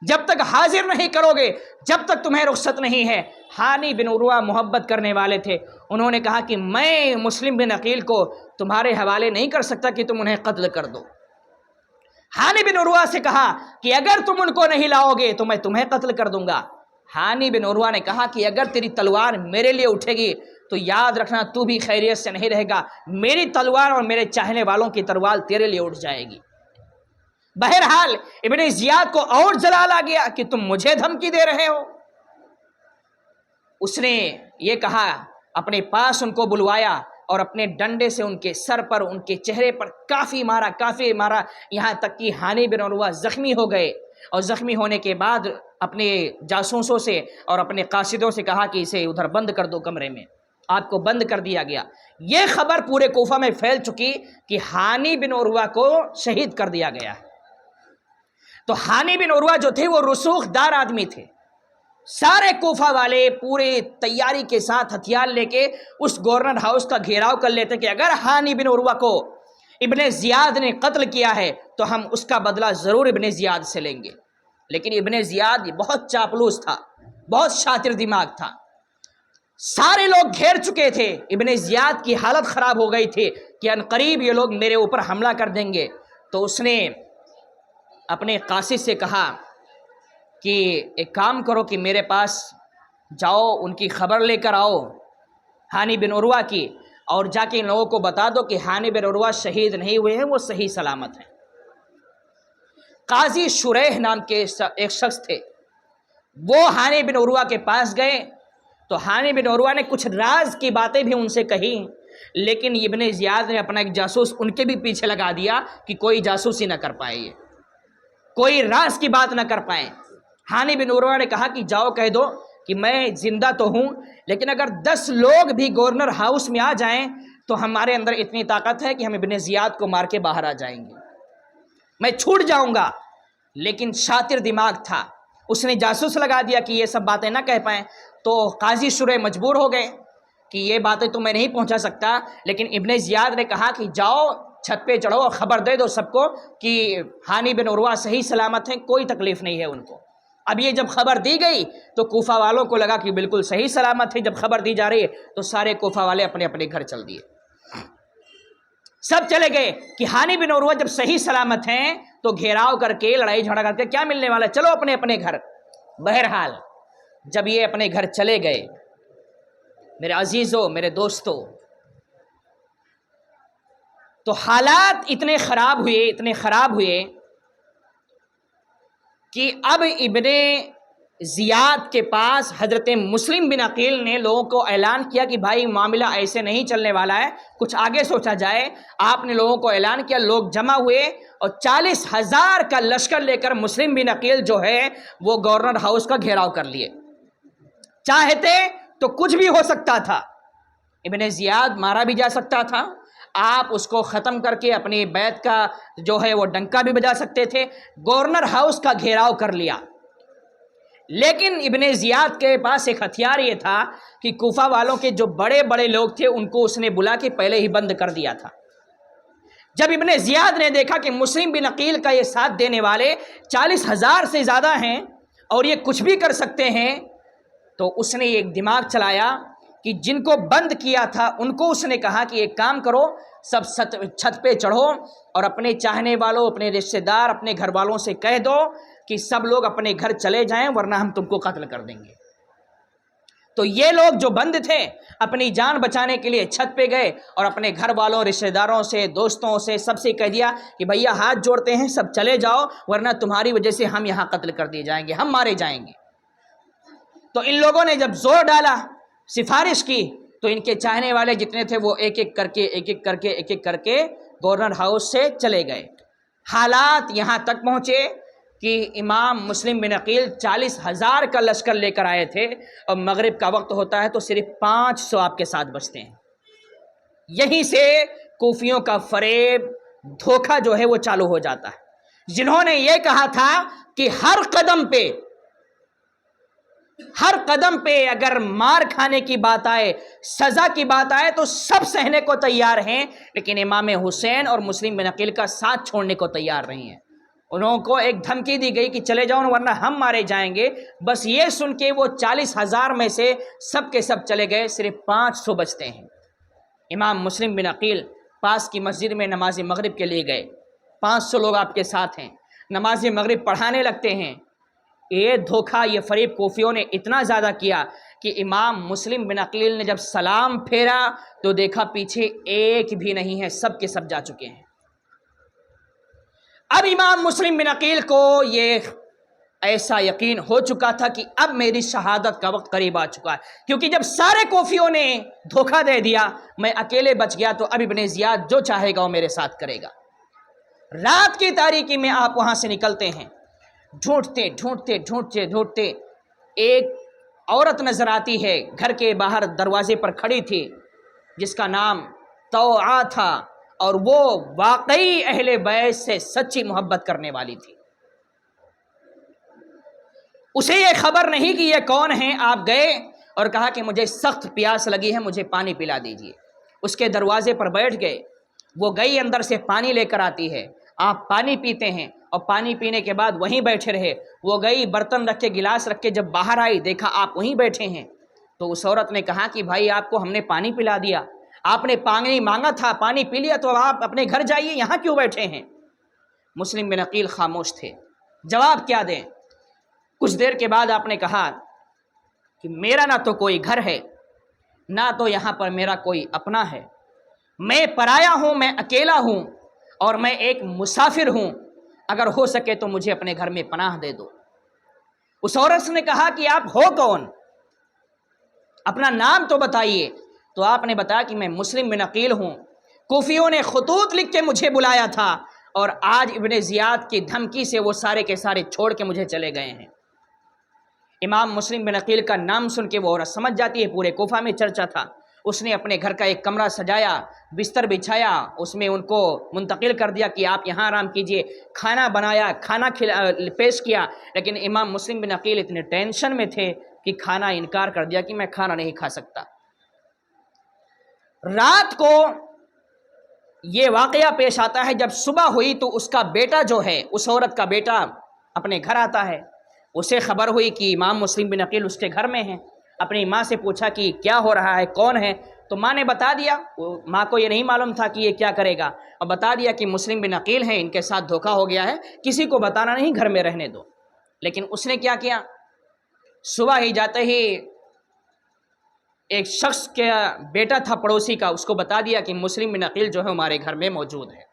جب تک حاضر نہیں کرو گے جب تک تمہیں رخصت نہیں ہے۔ ہانی بن عروہ محبت کرنے والے تھے، انہوں نے کہا کہ میں مسلم بن عقیل کو تمہارے حوالے نہیں کر سکتا کہ تم انہیں قتل کر دو۔ ہانی بن عروہ سے کہا کہ اگر تم ان کو نہیں لاؤ گے تو میں تمہیں قتل کر دوں گا۔ ہانی بن عروہ نے کہا کہ اگر تیری تلوار میرے لیے اٹھے گی تو یاد رکھنا تو بھی خیریت سے نہیں رہے گا، میری تلوار اور میرے چاہنے والوں کی تلوار تیرے لیے اٹھ جائے گی۔ بہرحال ابن زیاد کو اور جلال آ گیا کہ تم مجھے دھمکی دے رہے ہو۔ اس نے یہ کہا، اپنے پاس ان کو بلوایا اور اپنے ڈنڈے سے ان کے سر پر، ان کے چہرے پر کافی مارا، یہاں تک کہ ہانی بن عروہ زخمی ہو گئے، اور زخمی ہونے کے بعد اپنے جاسوسوں سے اور اپنے قاصدوں سے کہا کہ اسے ادھر بند کر دو کمرے میں۔ آپ کو بند کر دیا گیا۔ یہ خبر پورے کوفہ میں پھیل چکی کہ ہانی بن عروہ کو شہید کر دیا گیا ہے۔ تو ہانی بن عروہ جو تھے وہ رسوخ دار آدمی تھے، سارے کوفہ والے پورے تیاری کے ساتھ ہتھیار لے کے اس گورنر ہاؤس کا گھیراؤ کر لیتے کہ اگر ہانی بن عروہ کو ابن زیاد نے قتل کیا ہے تو ہم اس کا بدلہ ضرور ابن زیاد سے لیں گے۔ لیکن ابن زیاد بہت چاپلوس تھا، بہت شاطر دماغ تھا، سارے لوگ گھیر چکے تھے، ابن زیاد کی حالت خراب ہو گئی تھی کہ عنقریب یہ لوگ میرے اوپر حملہ کر دیں گے۔ تو اس نے اپنے قاصد سے کہا کہ ایک کام کرو کہ میرے پاس جاؤ، ان کی خبر لے کر آؤ ہانی بن عروہ کی، اور جا کے ان لوگوں کو بتا دو کہ ہانی بن عروہ شہید نہیں ہوئے ہیں، وہ صحیح سلامت ہیں۔ قاضی شریح نام کے ایک شخص تھے، وہ ہانی بن عروہ کے پاس گئے تو ہانی بن عروہ نے کچھ راز کی باتیں بھی ان سے کہی، لیکن ابن زیاد نے اپنا ایک جاسوس ان کے بھی پیچھے لگا دیا کہ کوئی جاسوسی نہ کر پائے، یہ کوئی راز کی بات نہ کر پائیں۔ ہانی بن عروہ نے کہا کہ جاؤ کہہ دو کہ میں زندہ تو ہوں، لیکن اگر 10 لوگ بھی گورنر ہاؤس میں آ جائیں تو ہمارے اندر اتنی طاقت ہے کہ ہم ابن زیاد کو مار کے باہر آ جائیں گے، میں چھوٹ جاؤں گا۔ لیکن شاطر دماغ تھا، اس نے جاسوس لگا دیا کہ یہ سب باتیں نہ کہہ پائیں۔ تو قاضی شریح مجبور ہو گئے کہ یہ باتیں تو میں نہیں پہنچا سکتا، لیکن ابن زیاد نے کہا کہ جاؤ چھت پہ چڑھو اور خبر دے دو سب کو کہ ہانی بن عروہ صحیح سلامت ہیں، کوئی تکلیف نہیں ہے ان کو۔ اب یہ جب خبر دی گئی تو کوفہ والوں کو لگا کہ بالکل صحیح سلامت ہے، جب خبر دی جا رہی ہے تو سارے کوفہ والے اپنے اپنے گھر چل دیے، سب چلے گئے کہ ہانی بن عروہ جب صحیح سلامت ہیں تو گھیراؤ کر کے لڑائی جھگڑا کر کے کیا ملنے والا ہے، چلو اپنے اپنے گھر۔ بہرحال جب یہ اپنے گھر چلے گئے، میرے عزیزوں، میرے دوستوں، تو حالات اتنے خراب ہوئے کہ اب ابن زیاد کے پاس حضرت مسلم بن عقیل نے لوگوں کو اعلان کیا کہ بھائی معاملہ ایسے نہیں چلنے والا ہے، کچھ آگے سوچا جائے۔ آپ نے لوگوں کو اعلان کیا، لوگ جمع ہوئے اور 40,000 کا لشکر لے کر مسلم بن عقیل جو ہے وہ گورنر ہاؤس کا گھیراؤ کر لیے۔ چاہتے تو کچھ بھی ہو سکتا تھا، ابن زیاد مارا بھی جا سکتا تھا، آپ اس کو ختم کر کے اپنی بیعت کا جو ہے وہ ڈنکا بھی بجا سکتے تھے۔ گورنر ہاؤس کا گھیراؤ کر لیا، لیکن ابن زیاد کے پاس ایک ہتھیار یہ تھا کہ کوفہ والوں کے جو بڑے بڑے لوگ تھے ان کو اس نے بلا کے پہلے ہی بند کر دیا تھا۔ جب ابن زیاد نے دیکھا کہ مسلم بن عقیل کا یہ ساتھ دینے والے 40,000 سے زیادہ ہیں اور یہ کچھ بھی کر سکتے ہیں، تو اس نے ایک دماغ چلایا کہ جن کو بند کیا تھا ان کو اس نے کہا کہ ایک کام کرو، سب چھت پہ چڑھو اور اپنے چاہنے والوں، اپنے رشتہ دار، اپنے گھر والوں سے کہہ دو کہ سب لوگ اپنے گھر چلے جائیں ورنہ ہم تم کو قتل کر دیں گے۔ تو یہ لوگ جو بند تھے اپنی جان بچانے کے لیے چھت پہ گئے اور اپنے گھر والوں، رشتہ داروں سے، دوستوں سے، سب سے کہہ دیا کہ بھیا ہاتھ جوڑتے ہیں، سب چلے جاؤ ورنہ تمہاری وجہ سے ہم یہاں قتل کر دیے جائیں گے، ہم مارے جائیں گے۔ تو ان لوگوں نے جب زور ڈالا، سفارش کی، تو ان کے چاہنے والے جتنے تھے وہ ایک ایک کر کے گورنر ہاؤس سے چلے گئے۔ حالات یہاں تک پہنچے کہ امام مسلم بن عقیل 40,000 کا لشکر لے کر آئے تھے اور مغرب کا وقت ہوتا ہے تو صرف 500 آپ کے ساتھ بچتے ہیں۔ یہیں سے کوفیوں کا فریب، دھوکہ جو ہے وہ چالو ہو جاتا ہے۔ جنہوں نے یہ کہا تھا کہ ہر قدم پہ ہر قدم پہ اگر مار کھانے کی بات آئے، سزا کی بات آئے تو سب سہنے کو تیار ہیں، لیکن امام حسین اور مسلم بن عقیل کا ساتھ چھوڑنے کو تیار نہیں ہیں۔ انہوں کو ایک دھمکی دی گئی کہ چلے جاؤ ورنہ ہم مارے جائیں گے۔ بس یہ سن کے وہ 40,000 میں سے سب کے سب چلے گئے، صرف 500 بچتے ہیں۔ امام مسلم بن عقیل پاس کی مسجد میں نماز مغرب کے لیے گئے، 500 لوگ آپ کے ساتھ ہیں، نماز مغرب پڑھانے لگتے ہیں۔ یہ دھوکہ، یہ فریب کوفیوں نے اتنا زیادہ کیا کہ امام مسلم بن عقیل نے جب سلام پھیرا تو دیکھا پیچھے ایک بھی نہیں ہے، سب کے سب جا چکے ہیں۔ اب امام مسلم بن عقیل کو یہ ایسا یقین ہو چکا تھا کہ اب میری شہادت کا وقت قریب آ چکا ہے، کیونکہ جب سارے کوفیوں نے دھوکہ دے دیا، میں اکیلے بچ گیا، تو اب ابن زیاد جو چاہے گا وہ میرے ساتھ کرے گا۔ رات کی تاریکی میں آپ وہاں سے نکلتے ہیں، ڈھونڈتے ڈھونڈتے ڈھونڈتے ڈھونڈتے ایک عورت نظر آتی ہے، گھر کے باہر دروازے پر کھڑی تھی، جس کا نام توعا تھا، اور وہ واقعی اہل بیت سے سچی محبت کرنے والی تھی۔ اسے یہ خبر نہیں کہ یہ کون ہیں۔ آپ گئے اور کہا کہ مجھے سخت پیاس لگی ہے، مجھے پانی پلا دیجیے۔ اس کے دروازے پر بیٹھ گئے، وہ گئی اندر سے پانی لے کر آتی ہے، آپ پانی پیتے ہیں، اور پانی پینے کے بعد وہیں بیٹھے رہے۔ وہ گئی برتن رکھ کے، گلاس رکھ کے، جب باہر آئی دیکھا آپ وہیں بیٹھے ہیں، تو اس عورت نے کہا کہ بھائی آپ کو ہم نے پانی پلا دیا، آپ نے پانی مانگا تھا، پانی پی لیا، تو آپ اپنے گھر جائیے، یہاں کیوں بیٹھے ہیں؟ مسلم بن عقیل خاموش تھے، جواب کیا دیں؟ کچھ دیر کے بعد آپ نے کہا کہ میرا نہ تو کوئی گھر ہے، نہ تو یہاں پر میرا کوئی اپنا ہے، میں پرایا ہوں، میں اکیلا ہوں، اور میں ایک مسافر ہوں، اگر ہو سکے تو مجھے اپنے گھر میں پناہ دے دو۔ اس عورت نے کہا کہ آپ ہو کون؟ اپنا نام تو بتائیے۔ تو آپ نے بتایا کہ میں مسلم بن عقیل ہوں، کوفیوں نے خطوط لکھ کے مجھے بلایا تھا، اور آج ابن زیاد کی دھمکی سے وہ سارے کے سارے چھوڑ کے مجھے چلے گئے ہیں۔ امام مسلم بن عقیل کا نام سن کے وہ عورت سمجھ جاتی ہے پورے کوفہ میں چرچا تھا۔ اس نے اپنے گھر کا ایک کمرہ سجایا، بستر بچھایا، اس میں ان کو منتقل کر دیا کہ آپ یہاں آرام کیجئے، کھانا بنایا، کھانا پیش کیا، لیکن امام مسلم بن عقیل اتنے ٹینشن میں تھے کہ کھانا انکار کر دیا کہ میں کھانا نہیں کھا سکتا۔ رات کو یہ واقعہ پیش آتا ہے، جب صبح ہوئی تو اس کا بیٹا جو ہے، اس عورت کا بیٹا اپنے گھر آتا ہے، اسے خبر ہوئی کہ امام مسلم بن عقیل اس کے گھر میں ہیں۔ اپنی ماں سے پوچھا کہ کیا ہو رہا ہے، کون ہے؟ تو ماں نے بتا دیا۔ ماں کو یہ نہیں معلوم تھا کہ یہ کیا کرے گا، اور بتا دیا کہ مسلم بن عقیل ہیں، ان کے ساتھ دھوکہ ہو گیا ہے، کسی کو بتانا نہیں، گھر میں رہنے دو۔ لیکن اس نے کیا کیا؟ صبح ہی جاتے ہی ایک شخص کا بیٹا تھا پڑوسی کا، اس کو بتا دیا کہ مسلم بن عقیل جو ہے ہمارے گھر میں موجود ہے۔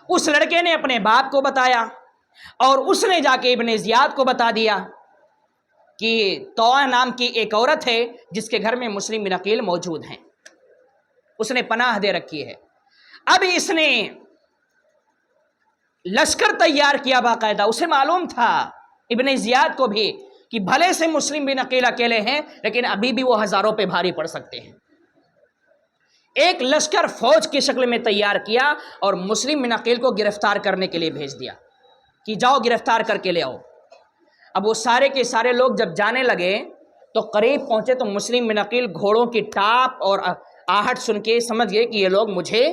اس لڑکے نے اپنے باپ کو بتایا، اور اس نے جا کے ابن زیاد کو بتا دیا کہ توعا نام کی ایک عورت ہے جس کے گھر میں مسلم بن عقیل موجود ہیں، اس نے پناہ دے رکھی ہے۔ اب اس نے لشکر تیار کیا باقاعدہ، اسے معلوم تھا ابن زیاد کو بھی کہ بھلے سے مسلم بن عقیل اکیلے ہیں، لیکن ابھی بھی وہ ہزاروں پہ بھاری پڑ سکتے ہیں۔ ایک لشکر فوج کی شکل میں تیار کیا اور مسلم بن عقیل کو گرفتار کرنے کے لیے بھیج دیا کہ جاؤ گرفتار کر کے لے آؤ۔ اب وہ سارے کے سارے لوگ جب جانے لگے تو قریب پہنچے تو مسلم بن عقیل گھوڑوں کی ٹاپ اور آہٹ سن کے سمجھ گئے کہ یہ لوگ مجھے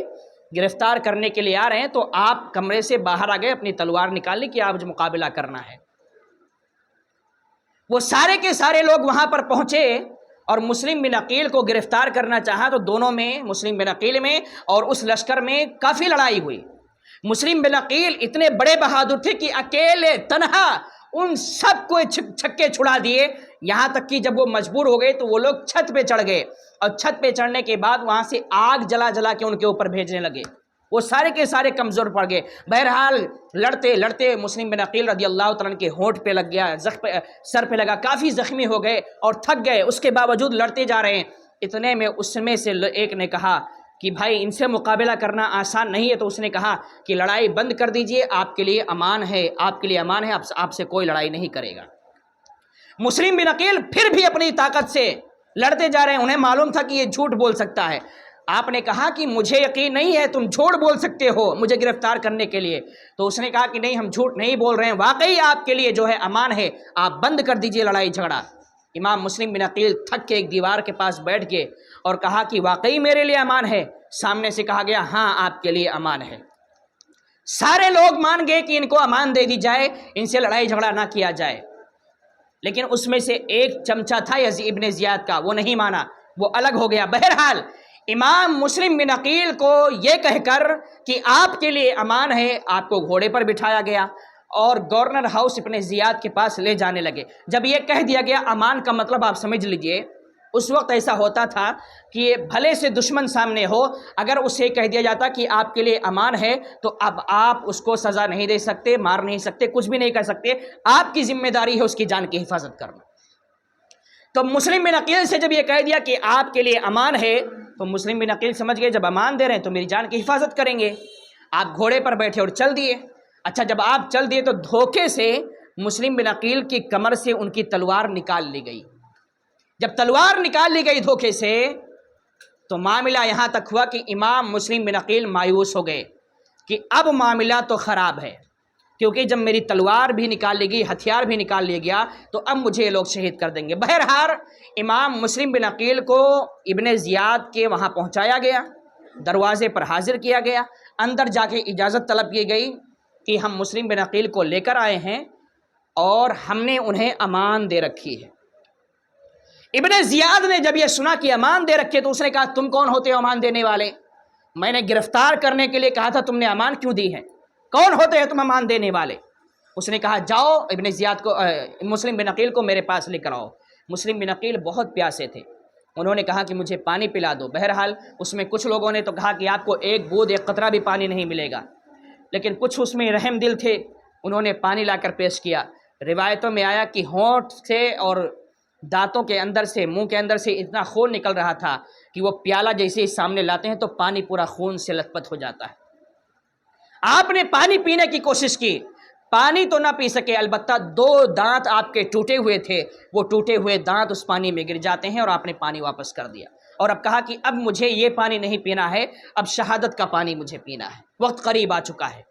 گرفتار کرنے کے لیے آ رہے ہیں، تو آپ کمرے سے باہر آ گئے، اپنی تلوار نکال لی کہ آپ جو مقابلہ کرنا ہے۔ وہ سارے کے سارے لوگ وہاں پر پہنچے اور مسلم بن عقیل کو گرفتار کرنا چاہا، تو دونوں میں، مسلم بن عقیل میں اور اس لشکر میں کافی لڑائی ہوئی۔ مسلم بن عقیل اتنے بڑے بہادر تھے کہ اکیلے تنہا ان سب کو چھکے چھڑا دیے، یہاں تک کہ جب وہ مجبور ہو گئے تو وہ لوگ چھت پہ چڑھ گئے، اور چھت پہ چڑھنے کے بعد وہاں سے آگ جلا جلا کے ان کے اوپر بھیجنے لگے۔ وہ سارے کے سارے کمزور پڑ گئے۔ بہرحال لڑتے لڑتے مسلم بن عقیل رضی اللہ تعالیٰ عنہ کے ہونٹ پہ لگ گیا، سر پہ لگا، کافی زخمی ہو گئے اور تھک گئے، اس کے باوجود لڑتے جا رہے ہیں۔ اتنے میں اس میں سے ایک نے کہا کہ بھائی ان سے مقابلہ کرنا آسان نہیں ہے، تو اس نے کہا کہ لڑائی بند کر دیجئے، آپ کے لیے امان ہے، آپ کے لیے امان ہے، آپ سے کوئی لڑائی نہیں کرے گا۔ مسلم بن عقیل پھر بھی اپنی طاقت سے لڑتے جا رہے ہیں، انہیں معلوم تھا کہ یہ جھوٹ بول سکتا ہے۔ آپ نے کہا کہ مجھے یقین نہیں ہے، تم جھوٹ بول سکتے ہو مجھے گرفتار کرنے کے لیے. تو اس نے کہا کہ نہیں، ہم جھوٹ نہیں بول رہے ہیں، واقعی آپ کے لیے جو ہے امان ہے، آپ بند کر دیجئے لڑائی جھگڑا. امام مسلم بن عقیل تھک کے ایک دیوار کے پاس بیٹھ گئے اور کہا کہ واقعی میرے لیے امان ہے. سامنے سے کہا گیا ہاں آپ کے لیے امان ہے. سارے لوگ مان گئے کہ ان کو امان دے دی جائے، ان سے لڑائی جھگڑا نہ کیا جائے. لیکن اس میں سے ایک چمچہ تھا یزید ابن زیاد کا، وہ نہیں مانا، وہ الگ ہو گیا. بہرحال امام مسلم بن عقیل کو یہ کہہ کر کہ آپ کے لیے امان ہے، آپ کو گھوڑے پر بٹھایا گیا اور گورنر ہاؤس ابن زیاد کے پاس لے جانے لگے. جب یہ کہہ دیا گیا، امان کا مطلب آپ سمجھ لیجئے، اس وقت ایسا ہوتا تھا کہ بھلے سے دشمن سامنے ہو، اگر اسے کہہ دیا جاتا کہ آپ کے لیے امان ہے تو اب آپ اس کو سزا نہیں دے سکتے، مار نہیں سکتے، کچھ بھی نہیں کر سکتے، آپ کی ذمہ داری ہے اس کی جان کی حفاظت کرنا. تو مسلم بن عقیل سے جب یہ کہہ دیا کہ آپ کے لیے امان ہے تو مسلم بن عقیل سمجھ گئے جب امان دے رہے ہیں تو میری جان کی حفاظت کریں گے. آپ گھوڑے پر بیٹھے اور چل دیے. اچھا، جب آپ چل دیے تو دھوکے سے مسلم بن عقیل کی کمر سے ان کی تلوار نکال لی گئی. جب تلوار نکال لی گئی دھوکے سے تو معاملہ یہاں تک ہوا کہ امام مسلم بن عقیل مایوس ہو گئے کہ اب معاملہ تو خراب ہے، کیونکہ جب میری تلوار بھی نکال لی گئی، ہتھیار بھی نکال لیا گیا تو اب مجھے یہ لوگ شہید کر دیں گے. بہرحال امام مسلم بن عقیل کو ابن زیاد کے وہاں پہنچایا گیا، دروازے پر حاضر کیا گیا، اندر جا کے اجازت طلب کی گئی کہ ہم مسلم بن عقیل کو لے کر آئے ہیں اور ہم نے انہیں امان دے رکھی ہے. ابن زیاد نے جب یہ سنا کہ امان دے رکھے تو اس نے کہا تم کون ہوتے ہو امان دینے والے؟ میں نے گرفتار کرنے کے لیے کہا تھا، تم نے امان کیوں دی ہے؟ کون ہوتے ہیں تم امان دینے والے؟ اس نے کہا جاؤ ابن زیاد کو مسلم بن عقیل کو میرے پاس لے کر آؤ. مسلم بن عقیل بہت پیاسے تھے، انہوں نے کہا کہ مجھے پانی پلا دو. بہرحال اس میں کچھ لوگوں نے تو کہا کہ آپ کو ایک بوند ایک قطرہ بھی پانی نہیں ملے گا، لیکن کچھ اس میں رحم دل تھے، انہوں نے پانی لا کر پیش کیا. روایتوں میں آیا کہ ہونٹ سے اور دانتوں کے اندر سے، منہ کے اندر سے اتنا خون نکل رہا تھا کہ وہ پیالہ جیسے ہی سامنے لاتے ہیں تو پانی پورا خون سے لت پت ہو جاتا ہے. آپ نے پانی پینے کی کوشش کی، پانی تو نہ پی سکے، البتہ 2 دانت آپ کے ٹوٹے ہوئے تھے، وہ ٹوٹے ہوئے دانت اس پانی میں گر جاتے ہیں اور آپ نے پانی واپس کر دیا اور اب کہا کہ اب مجھے یہ پانی نہیں پینا ہے، اب شہادت کا پانی مجھے پینا ہے، وقت قریب آ چکا ہے.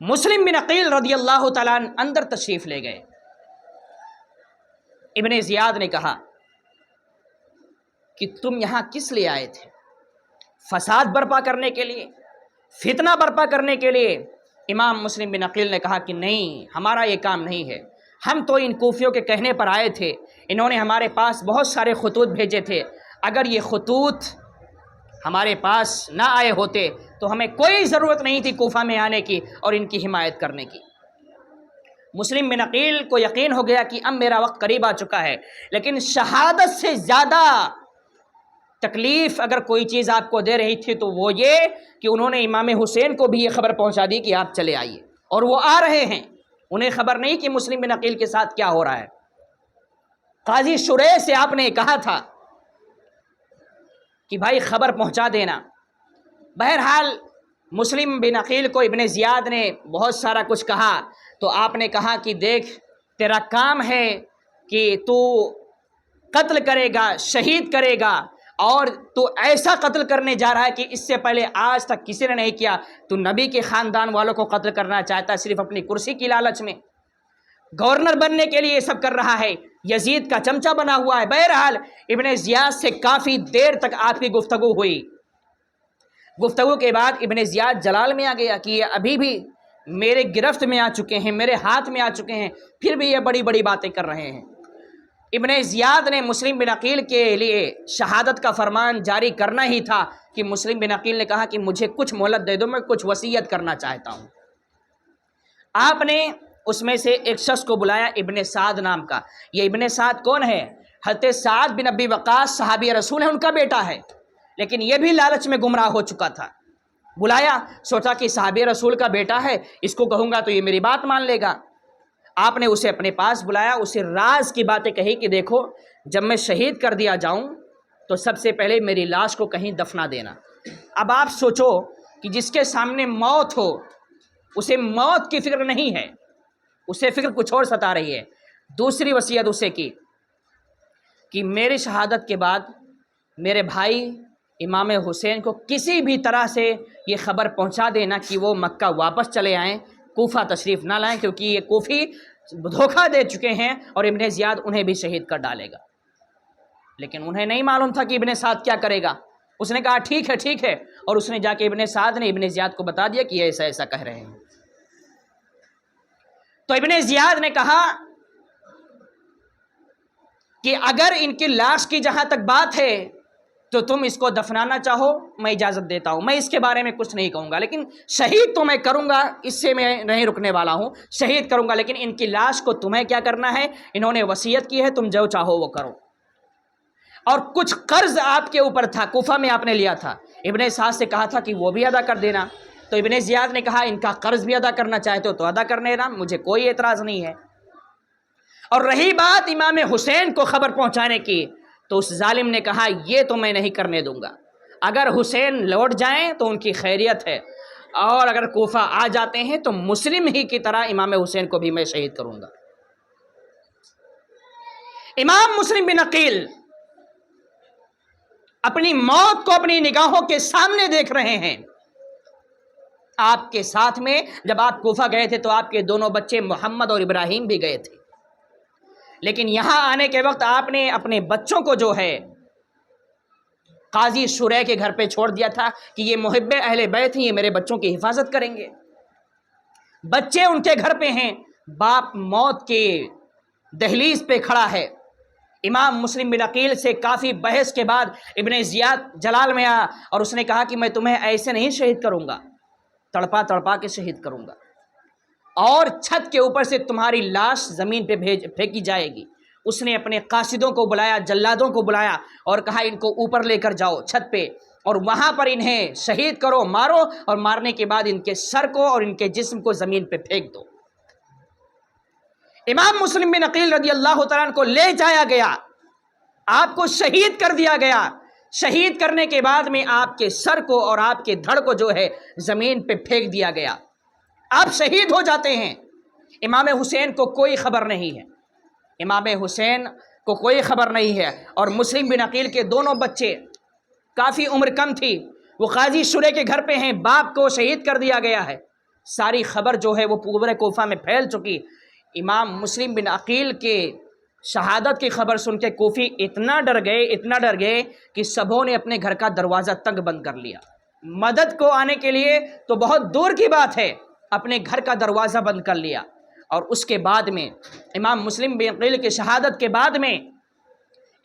مسلم بن عقیل رضی اللہ تعالیٰ اندر تشریف لے گئے. ابن زیاد نے کہا کہ تم یہاں کس لیے آئے تھے؟ فساد برپا کرنے کے لیے، فتنہ برپا کرنے کے لیے؟ امام مسلم بن عقیل نے کہا کہ نہیں، ہمارا یہ کام نہیں ہے، ہم تو ان کوفیوں کے کہنے پر آئے تھے، انہوں نے ہمارے پاس بہت سارے خطوط بھیجے تھے، اگر یہ خطوط ہمارے پاس نہ آئے ہوتے تو ہمیں کوئی ضرورت نہیں تھی کوفہ میں آنے کی اور ان کی حمایت کرنے کی. مسلم بن عقیل کو یقین ہو گیا کہ اب میرا وقت قریب آ چکا ہے، لیکن شہادت سے زیادہ تکلیف اگر کوئی چیز آپ کو دے رہی تھی تو وہ یہ کہ انہوں نے امام حسین کو بھی یہ خبر پہنچا دی کہ آپ چلے آئیے، اور وہ آ رہے ہیں. انہیں خبر نہیں کہ مسلم بن عقیل کے ساتھ کیا ہو رہا ہے. قاضی شریح سے آپ نے کہا تھا کہ بھائی خبر پہنچا دینا. بہرحال مسلم بن عقیل کو ابن زیاد نے بہت سارا کچھ کہا تو آپ نے کہا کہ دیکھ، تیرا کام ہے کہ تو قتل کرے گا، شہید کرے گا، اور تو ایسا قتل کرنے جا رہا ہے کہ اس سے پہلے آج تک کسی نے نہیں کیا. تو نبی کے خاندان والوں کو قتل کرنا چاہتا ہے صرف اپنی کرسی کی لالچ میں، گورنر بننے کے لیے یہ سب کر رہا ہے، یزید کا چمچہ بنا ہوا ہے. بہرحال ابن زیاد سے کافی دیر تک آپ کی گفتگو ہوئی. گفتگو کے بعد ابن زیاد جلال میں آ گیا کہ یہ ابھی بھی میرے گرفت میں آ چکے ہیں، میرے ہاتھ میں آ چکے ہیں، پھر بھی یہ بڑی بڑی باتیں کر رہے ہیں. ابن زیاد نے مسلم بن عقیل کے لیے شہادت کا فرمان جاری کرنا ہی تھا کہ مسلم بن عقیل نے کہا کہ مجھے کچھ مہلت دے دو، میں کچھ وصیت کرنا چاہتا ہوں. آپ نے اس میں سے ایک شخص کو بلایا، ابن سعد نام کا. یہ ابن سعد کون ہے؟ حضرت سعد بن ابی وقاص صحابی رسول ہے، ان کا بیٹا ہے، لیکن یہ بھی لالچ میں گمراہ ہو چکا تھا. بلایا، سوچا کہ صحابی رسول کا بیٹا ہے، اس کو کہوں گا تو یہ میری بات مان لے گا. آپ نے اسے اپنے پاس بلایا، اسے راز کی باتیں کہی کہ دیکھو، جب میں شہید کر دیا جاؤں تو سب سے پہلے میری لاش کو کہیں دفنا دینا. اب آپ سوچو کہ جس کے سامنے موت ہو اسے موت کی فکر نہیں ہے، اسے فکر کچھ اور ستا رہی ہے. دوسری وصیت اسے کی کہ میری شہادت کے بعد میرے بھائی امام حسین کو کسی بھی طرح سے یہ خبر پہنچا دینا کہ وہ مکہ واپس چلے آئیں، کوفہ تشریف نہ لائیں، کیونکہ یہ کوفی دھوکہ دے چکے ہیں اور ابن زیاد انہیں بھی شہید کر ڈالے گا۔ لیکن انہیں نہیں معلوم تھا کہ ابن سعد کیا کرے گا۔ اس نے کہا ٹھیک ہے ٹھیک ہے، اور اس نے جا کے ابن سعد نے ابن زیاد کو بتا دیا کہ یہ ایسا ایسا کہہ رہے ہیں۔ تو ابن زیاد نے کہا کہ اگر ان کی لاش کی جہاں تک بات ہے تو تم اس کو دفنانا چاہو میں اجازت دیتا ہوں، میں اس کے بارے میں کچھ نہیں کہوں گا، لیکن شہید تو میں کروں گا، اس سے میں نہیں رکنے والا ہوں، شہید کروں گا، لیکن ان کی لاش کو تمہیں کیا کرنا ہے، انہوں نے وصیت کی ہے، تم جو چاہو وہ کرو۔ اور کچھ قرض آپ کے اوپر تھا، کوفہ میں آپ نے لیا تھا، ابن سعد سے کہا تھا کہ وہ بھی ادا کر دینا۔ تو ابن زیاد نے کہا ان کا قرض بھی ادا کرنا چاہتے ہو تو ادا کرنے دینا، مجھے کوئی اعتراض نہیں ہے۔ اور رہی بات امام حسین کو خبر پہنچانے کی، تو اس ظالم نے کہا یہ تو میں نہیں کرنے دوں گا، اگر حسین لوٹ جائیں تو ان کی خیریت ہے، اور اگر کوفہ آ جاتے ہیں تو مسلم ہی کی طرح امام حسین کو بھی میں شہید کروں گا۔ امام مسلم بن عقیل اپنی موت کو اپنی نگاہوں کے سامنے دیکھ رہے ہیں۔ آپ کے ساتھ میں جب آپ کوفہ گئے تھے تو آپ کے دونوں بچے محمد اور ابراہیم بھی گئے تھے، لیکن یہاں آنے کے وقت آپ نے اپنے بچوں کو جو ہے قاضی شریح کے گھر پہ چھوڑ دیا تھا کہ یہ محب اہل بیت ہیں، یہ میرے بچوں کی حفاظت کریں گے۔ بچے ان کے گھر پہ ہیں، باپ موت کے دہلیز پہ کھڑا ہے۔ امام مسلم بن عقیل سے کافی بحث کے بعد ابن زیاد جلال میں آیا اور اس نے کہا کہ میں تمہیں ایسے نہیں شہید کروں گا، تڑپا تڑپا کے شہید کروں گا، اور چھت کے اوپر سے تمہاری لاش زمین پہ پھینکی جائے گی۔ اس نے اپنے قاصدوں کو بلایا، جلادوں کو بلایا اور کہا ان کو اوپر لے کر جاؤ چھت پہ، اور وہاں پر انہیں شہید کرو، مارو، اور مارنے کے بعد ان کے سر کو اور ان کے جسم کو زمین پہ پھینک دو۔ امام مسلم بن عقیل رضی اللہ تعالیٰ عنہ کو لے جایا گیا، آپ کو شہید کر دیا گیا۔ شہید کرنے کے بعد میں آپ کے سر کو اور آپ کے دھڑ کو جو ہے زمین پہ پھینک دیا گیا، آپ شہید ہو جاتے ہیں۔ امام حسین کو کوئی خبر نہیں ہے، امام حسین کو کوئی خبر نہیں ہے، اور مسلم بن عقیل کے دونوں بچے، کافی عمر کم تھی، وہ قاضی شریح کے گھر پہ ہیں، باپ کو شہید کر دیا گیا ہے، ساری خبر جو ہے وہ پورے کوفہ میں پھیل چکی۔ امام مسلم بن عقیل کے شہادت کی خبر سن کے کوفی اتنا ڈر گئے کہ سبوں نے اپنے گھر کا دروازہ تنگ بند کر لیا۔ مدد کو آنے کے لیے تو بہت دور کی بات ہے، اپنے گھر کا دروازہ بند کر لیا۔ اور اس کے بعد میں امام مسلم بن عقیل کی شہادت کے بعد میں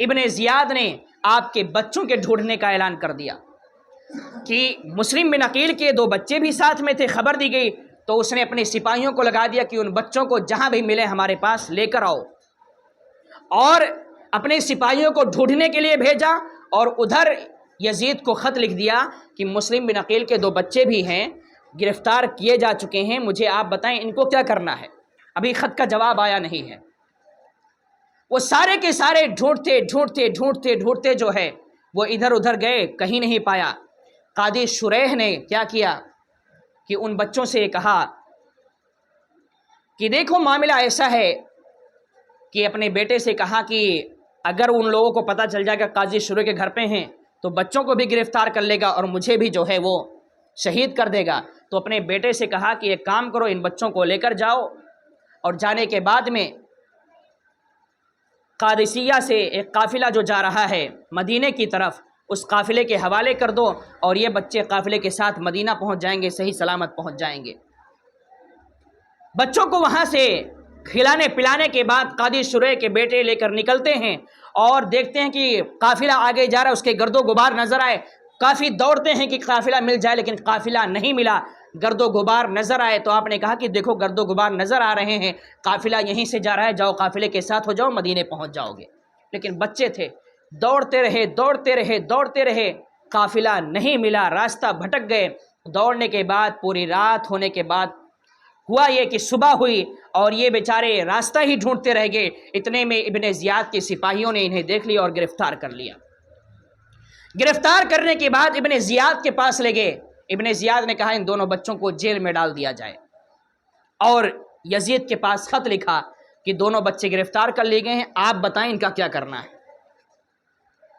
ابن زیاد نے آپ کے بچوں کے ڈھونڈنے کا اعلان کر دیا کہ مسلم بن عقیل کے 2 بچے بھی ساتھ میں تھے، خبر دی گئی تو اس نے اپنے سپاہیوں کو لگا دیا کہ ان بچوں کو جہاں بھی ملے ہمارے پاس لے کر آؤ، اور اپنے سپاہیوں کو ڈھونڈنے کے لیے بھیجا، اور ادھر یزید کو خط لکھ دیا کہ مسلم بن عقیل کے 2 بچے بھی ہیں، گرفتار کیے جا چکے ہیں، مجھے آپ بتائیں ان کو کیا کرنا ہے۔ ابھی خط کا جواب آیا نہیں ہے۔ وہ سارے کے سارے ڈھونڈتے جو ہے وہ ادھر ادھر گئے، کہیں نہیں پایا۔ قاضی شریح نے کیا کیا کہ ان بچوں سے کہا کہ دیکھو معاملہ ایسا ہے، کہ اپنے بیٹے سے کہا کہ اگر ان لوگوں کو پتہ چل جائے گا قاضی شریح کے گھر پہ ہیں تو بچوں کو بھی گرفتار کر لے گا اور مجھے بھی جو ہے وہ شہید کر دے گا۔ تو اپنے بیٹے سے کہا کہ ایک کام کرو، ان بچوں کو لے کر جاؤ، اور جانے کے بعد میں قادسیہ سے ایک قافلہ جو جا رہا ہے مدینے کی طرف، اس قافلے کے حوالے کر دو، اور یہ بچے قافلے کے ساتھ مدینہ پہنچ جائیں گے، صحیح سلامت پہنچ جائیں گے۔ بچوں کو وہاں سے کھلانے پلانے کے بعد قاضی شریح کے بیٹے لے کر نکلتے ہیں، اور دیکھتے ہیں کہ قافلہ آگے جا رہا ہے، اس کے گرد و غبار نظر آئے، کافی دوڑتے ہیں کہ قافلہ مل جائے، لیکن قافلہ نہیں ملا، گرد و غبار نظر آئے۔ تو آپ نے کہا کہ دیکھو گرد و غبار نظر آ رہے ہیں، قافلہ یہیں سے جا رہا ہے، جاؤ قافلے کے ساتھ ہو جاؤ، مدینے پہنچ جاؤ گے۔ لیکن بچے تھے، دوڑتے رہے، قافلہ نہیں ملا، راستہ بھٹک گئے۔ دوڑنے کے بعد پوری رات ہونے کے بعد ہوا یہ کہ صبح ہوئی، اور یہ بیچارے راستہ ہی ڈھونڈتے رہ گئے۔ اتنے میں ابن زیاد کے سپاہیوں نے انہیں دیکھ لیا اور گرفتار کر لیا۔ گرفتار کرنے کے بعد ابن زیاد کے پاس لے گئے۔ ابن زیاد نے کہا ان دونوں بچوں کو جیل میں ڈال دیا جائے، اور یزید کے پاس خط لکھا کہ دونوں بچے گرفتار کر لیے گئے ہیں، آپ بتائیں ان کا کیا کرنا ہے۔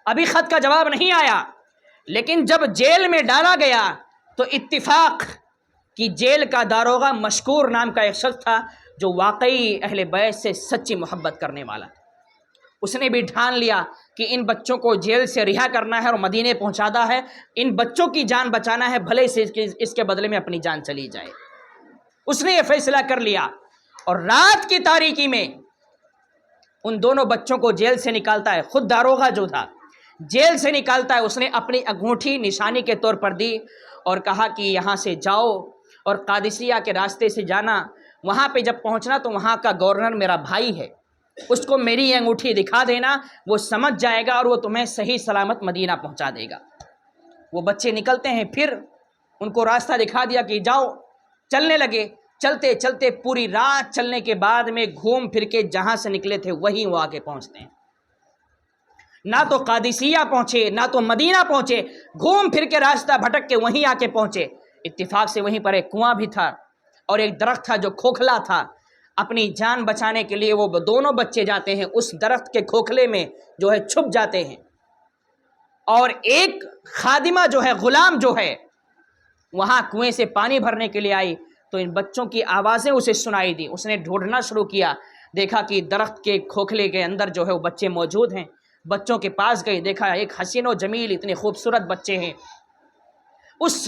ابھی خط کا جواب نہیں آیا، لیکن جب جیل میں ڈالا گیا تو اتفاق کہ جیل کا داروغہ مشکور نام کا ایک شخص تھا جو واقعی اہل بیت سے سچی محبت کرنے والا تھا. اس نے بھی ٹھان لیا کہ ان بچوں کو جیل سے رہا کرنا ہے اور مدینے پہنچانا ہے، ان بچوں کی جان بچانا ہے، بھلے سے اس کے بدلے میں اپنی جان چلی جائے. اس نے یہ فیصلہ کر لیا اور رات کی تاریکی میں ان دونوں بچوں کو جیل سے نکالتا ہے. خود داروغہ جو تھا جیل سے نکالتا ہے، اس نے اپنی انگوٹھی نشانی کے طور پر دی اور کہا کہ یہاں سے جاؤ اور قادسیہ کے راستے سے جانا، وہاں پہ جب پہنچنا تو وہاں کا گورنر میرا بھائی ہے، اس کو میری یہ انگوٹھی دکھا دینا، وہ سمجھ جائے گا اور وہ تمہیں صحیح سلامت مدینہ پہنچا دے گا. وہ بچے نکلتے ہیں، پھر ان کو راستہ دکھا دیا کہ جاؤ. چلنے لگے، چلتے چلتے پوری رات چلنے کے بعد میں گھوم پھر کے جہاں سے نکلے تھے وہیں وہ آ کے پہنچتے ہیں. نہ تو قادسیہ پہنچے نہ تو مدینہ پہنچے، گھوم پھر کے راستہ بھٹک کے وہیں آ کے پہنچے. اتفاق سے وہیں پر ایک کنواں بھی تھا اور ایک درخت تھا جو کھوکھلا تھا. اپنی جان بچانے کے لیے وہ دونوں بچے جاتے ہیں، اس درخت کے کھوکھلے میں جو ہے چھپ جاتے ہیں. اور ایک خادمہ جو ہے، غلام جو ہے، وہاں کنویں سے پانی بھرنے کے لیے آئی تو ان بچوں کی آوازیں اسے سنائی دی. اس نے ڈھونڈنا شروع کیا، دیکھا کہ درخت کے کھوکھلے کے اندر جو ہے وہ بچے موجود ہیں. بچوں کے پاس گئی، دیکھا ایک حسین و جمیل اتنے خوبصورت بچے ہیں. اس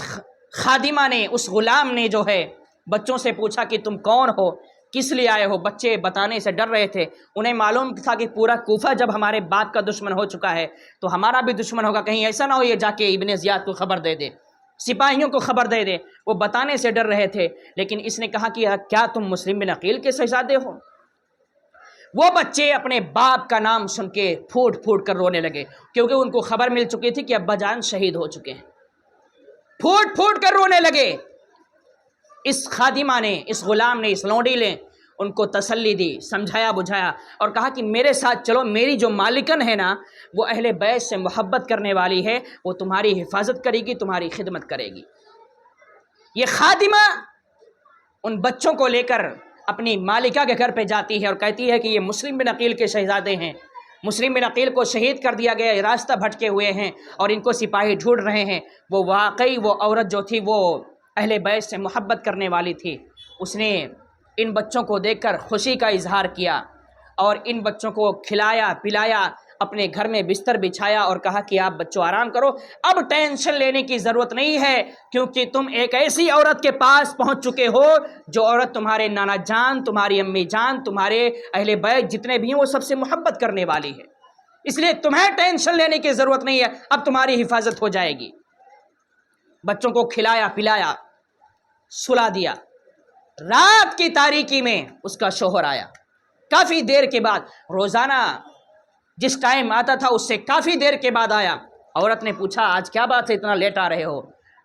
خادمہ نے، اس غلام نے جو ہے بچوں سے پوچھا کہ تم کون ہو، کس لیے آئے ہو؟ بچے بتانے سے ڈر رہے تھے، انہیں معلوم تھا کہ پورا کوفہ جب ہمارے باپ کا دشمن ہو چکا ہے تو ہمارا بھی دشمن ہوگا، کہیں ایسا نہ ہو یہ جا کے ابن زیاد کو خبر دے دے، سپاہیوں کو خبر دے دے. وہ بتانے سے ڈر رہے تھے، لیکن اس نے کہا کہ کیا تم مسلم بن عقیل کے شہزادے ہو؟ وہ بچے اپنے باپ کا نام سن کے پھوٹ پھوٹ کر رونے لگے، کیونکہ ان کو خبر مل چکی تھی کہ ابا جان شہید ہو چکے ہیں. پھوٹ پھوٹ کر رونے لگے. اس خادمہ نے، اس غلام نے، اس لونڈی نے ان کو تسلی دی، سمجھایا بجھایا اور کہا کہ میرے ساتھ چلو، میری جو مالکن ہے نا وہ اہل بیت سے محبت کرنے والی ہے، وہ تمہاری حفاظت کرے گی، تمہاری خدمت کرے گی. یہ خادمہ ان بچوں کو لے کر اپنی مالکہ کے گھر پہ جاتی ہے اور کہتی ہے کہ یہ مسلم بن عقیل کے شہزادے ہیں، مسلم بن عقیل کو شہید کر دیا گیا، راستہ بھٹکے ہوئے ہیں اور ان کو سپاہی ڈھونڈ رہے ہیں. وہ واقعی وہ عورت جو تھی وہ اہل بیت سے محبت کرنے والی تھی. اس نے ان بچوں کو دیکھ کر خوشی کا اظہار کیا اور ان بچوں کو کھلایا پلایا، اپنے گھر میں بستر بچھایا اور کہا کہ آپ بچوں آرام کرو، اب ٹینشن لینے کی ضرورت نہیں ہے، کیونکہ تم ایک ایسی عورت کے پاس پہنچ چکے ہو جو عورت تمہارے نانا جان، تمہاری امی جان، تمہارے اہل بیت جتنے بھی ہیں وہ سب سے محبت کرنے والی ہے، اس لیے تمہیں ٹینشن لینے کی ضرورت نہیں ہے، اب تمہاری حفاظت ہو جائے گی. بچوں کو کھلایا پلایا، سلا دیا. رات کی تاریکی میں اس کا شوہر آیا. کافی دیر کے بعد، روزانہ جس ٹائم آتا تھا اس سے کافی دیر کے بعد آیا. عورت نے پوچھا آج کیا بات ہے اتنا لیٹ آ رہے ہو؟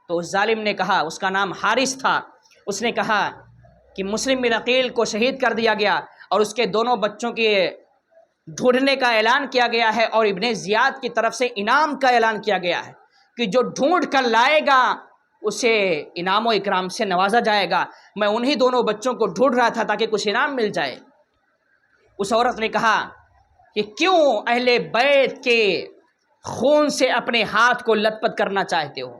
تو اس ظالم نے کہا، اس کا نام حارث تھا، اس نے کہا کہ مسلم بن عقیل کو شہید کر دیا گیا اور اس کے دونوں بچوں کے ڈھونڈنے کا اعلان کیا گیا ہے اور ابن زیاد کی طرف سے انعام کا اعلان کیا گیا ہے کہ جو ڈھونڈ کر لائے گا اسے انعام و اکرام سے نوازا جائے گا. میں انہی دونوں بچوں کو ڈھونڈ رہا تھا تاکہ کچھ انعام مل جائے. اس عورت نے کہا کہ کیوں اہل بیت کے خون سے اپنے ہاتھ کو لت پت کرنا چاہتے ہو؟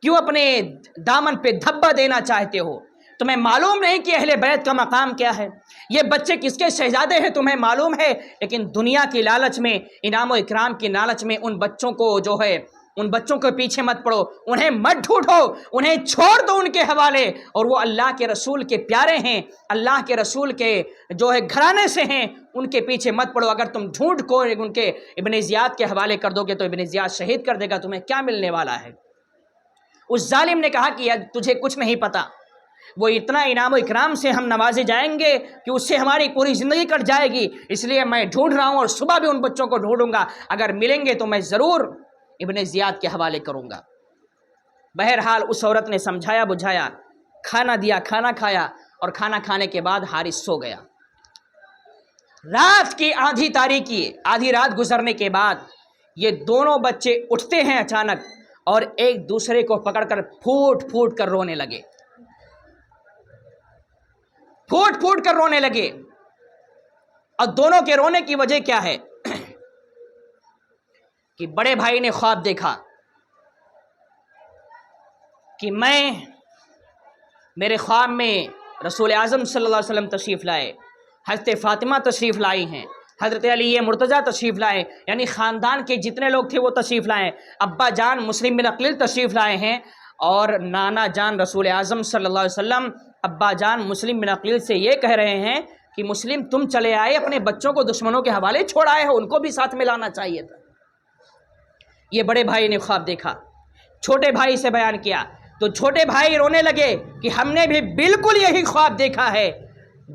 کیوں اپنے دامن پہ دھبا دینا چاہتے ہو؟ تمہیں معلوم نہیں کہ اہل بیت کا مقام کیا ہے؟ یہ بچے کس کے شہزادے ہیں تمہیں معلوم ہے، لیکن دنیا کی لالچ میں، انعام و اکرام کی لالچ میں ان بچوں کو جو ہے، ان بچوں کے پیچھے مت پڑو، انہیں مت ڈھونڈو، انہیں چھوڑ دو ان کے حوالے. اور وہ اللہ کے رسول کے پیارے ہیں، اللہ کے رسول کے جو ہے گھرانے سے ہیں، ان کے پیچھے مت پڑو. اگر تم ڈھونڈ کو ان کے ابن زیاد کے حوالے کر دو گے تو ابن زیاد شہید کر دے گا، تمہیں کیا ملنے والا ہے؟ اس ظالم نے کہا کہ تجھے کچھ نہیں پتا، وہ اتنا انعام و اکرام سے ہم نوازے جائیں گے کہ اس سے ہماری پوری زندگی کٹ جائے گی، اس لیے میں ڈھونڈ رہا ہوں اور صبح بھی ان بچوں کو ڈھونڈوں گا، اگر ملیں گے تو میں ضرور ابن زیاد کے حوالے کروں گا. بہرحال اس عورت نے سمجھایا بجھایا، کھانا دیا، کھانا کھایا اور کھانا کھانے کے بعد حارث سو گیا. رات کی آدھی تاریکی، آدھی رات گزرنے کے بعد یہ دونوں بچے اٹھتے ہیں اچانک اور ایک دوسرے کو پکڑ کر پھوٹ پھوٹ کر رونے لگے، پھوٹ پھوٹ کر رونے لگے. اور دونوں کے رونے کی وجہ کیا ہے کہ بڑے بھائی نے خواب دیکھا کہ میرے خواب میں رسول اعظم صلی اللہ علیہ وسلم تشریف لائے، حضرت فاطمہ تشریف لائی ہیں، حضرت علی مرتضیٰ تشریف لائے، یعنی خاندان کے جتنے لوگ تھے وہ تشریف لائے، ابا جان مسلم بن عقیل تشریف لائے ہیں، اور نانا جان رسول اعظم صلی اللہ علیہ وسلم ابا جان مسلم بن عقیل سے یہ کہہ رہے ہیں کہ مسلم تم چلے آئے، اپنے بچوں کو دشمنوں کے حوالے چھوڑ آئے ہو، ان کو بھی ساتھ میں لانا چاہیے تھا۔ یہ بڑے بھائی نے خواب دیکھا، چھوٹے بھائی سے بیان کیا تو چھوٹے بھائی رونے لگے کہ ہم نے بھی بالکل یہی خواب دیکھا ہے۔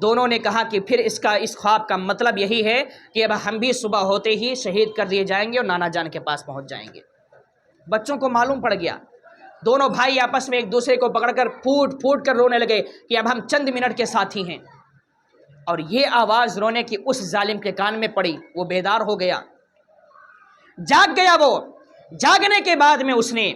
دونوں نے کہا کہ پھر اس خواب کا مطلب یہی ہے کہ اب ہم بھی صبح ہوتے ہی شہید کر دیے جائیں گے اور نانا جان کے پاس پہنچ جائیں گے۔ بچوں کو معلوم پڑ گیا، دونوں بھائی آپس میں ایک دوسرے کو پکڑ کر پھوٹ پھوٹ کر رونے لگے کہ اب ہم چند منٹ کے ساتھی ہیں۔ اور یہ آواز رونے کی اس ظالم کے کان میں پڑی، وہ بیدار ہو گیا، جاگ گیا۔ وہ جاگنے کے بعد میں اس نے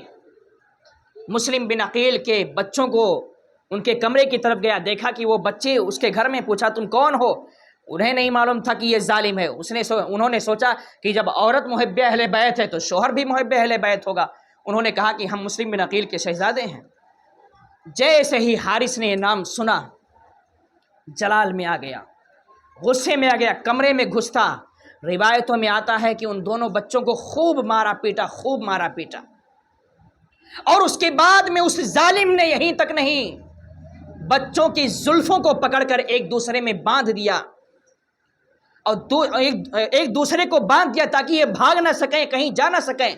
مسلم بن عقیل کے بچوں کو ان کے کمرے کی طرف گیا، دیکھا کہ وہ بچے اس کے گھر میں، پوچھا تم کون ہو؟ انہیں نہیں معلوم تھا کہ یہ ظالم ہے۔ انہوں نے سوچا کہ جب عورت محب اہل بیت ہے تو شوہر بھی محب اہل بیت ہوگا۔ انہوں نے کہا کہ ہم مسلم بن عقیل کے شہزادے ہیں۔ جیسے ہی حارث نے یہ نام سنا جلال میں آ گیا، غصے میں آ گیا، کمرے میں گھستا۔ روایتوں میں آتا ہے کہ ان دونوں بچوں کو خوب مارا پیٹا، اور اس کے بعد میں اس ظالم نے یہیں تک نہیں، بچوں کی زلفوں کو پکڑ کر ایک دوسرے میں باندھ دیا، اور ایک دوسرے کو باندھ دیا تاکہ یہ بھاگ نہ سکیں، کہیں جا نہ سکیں۔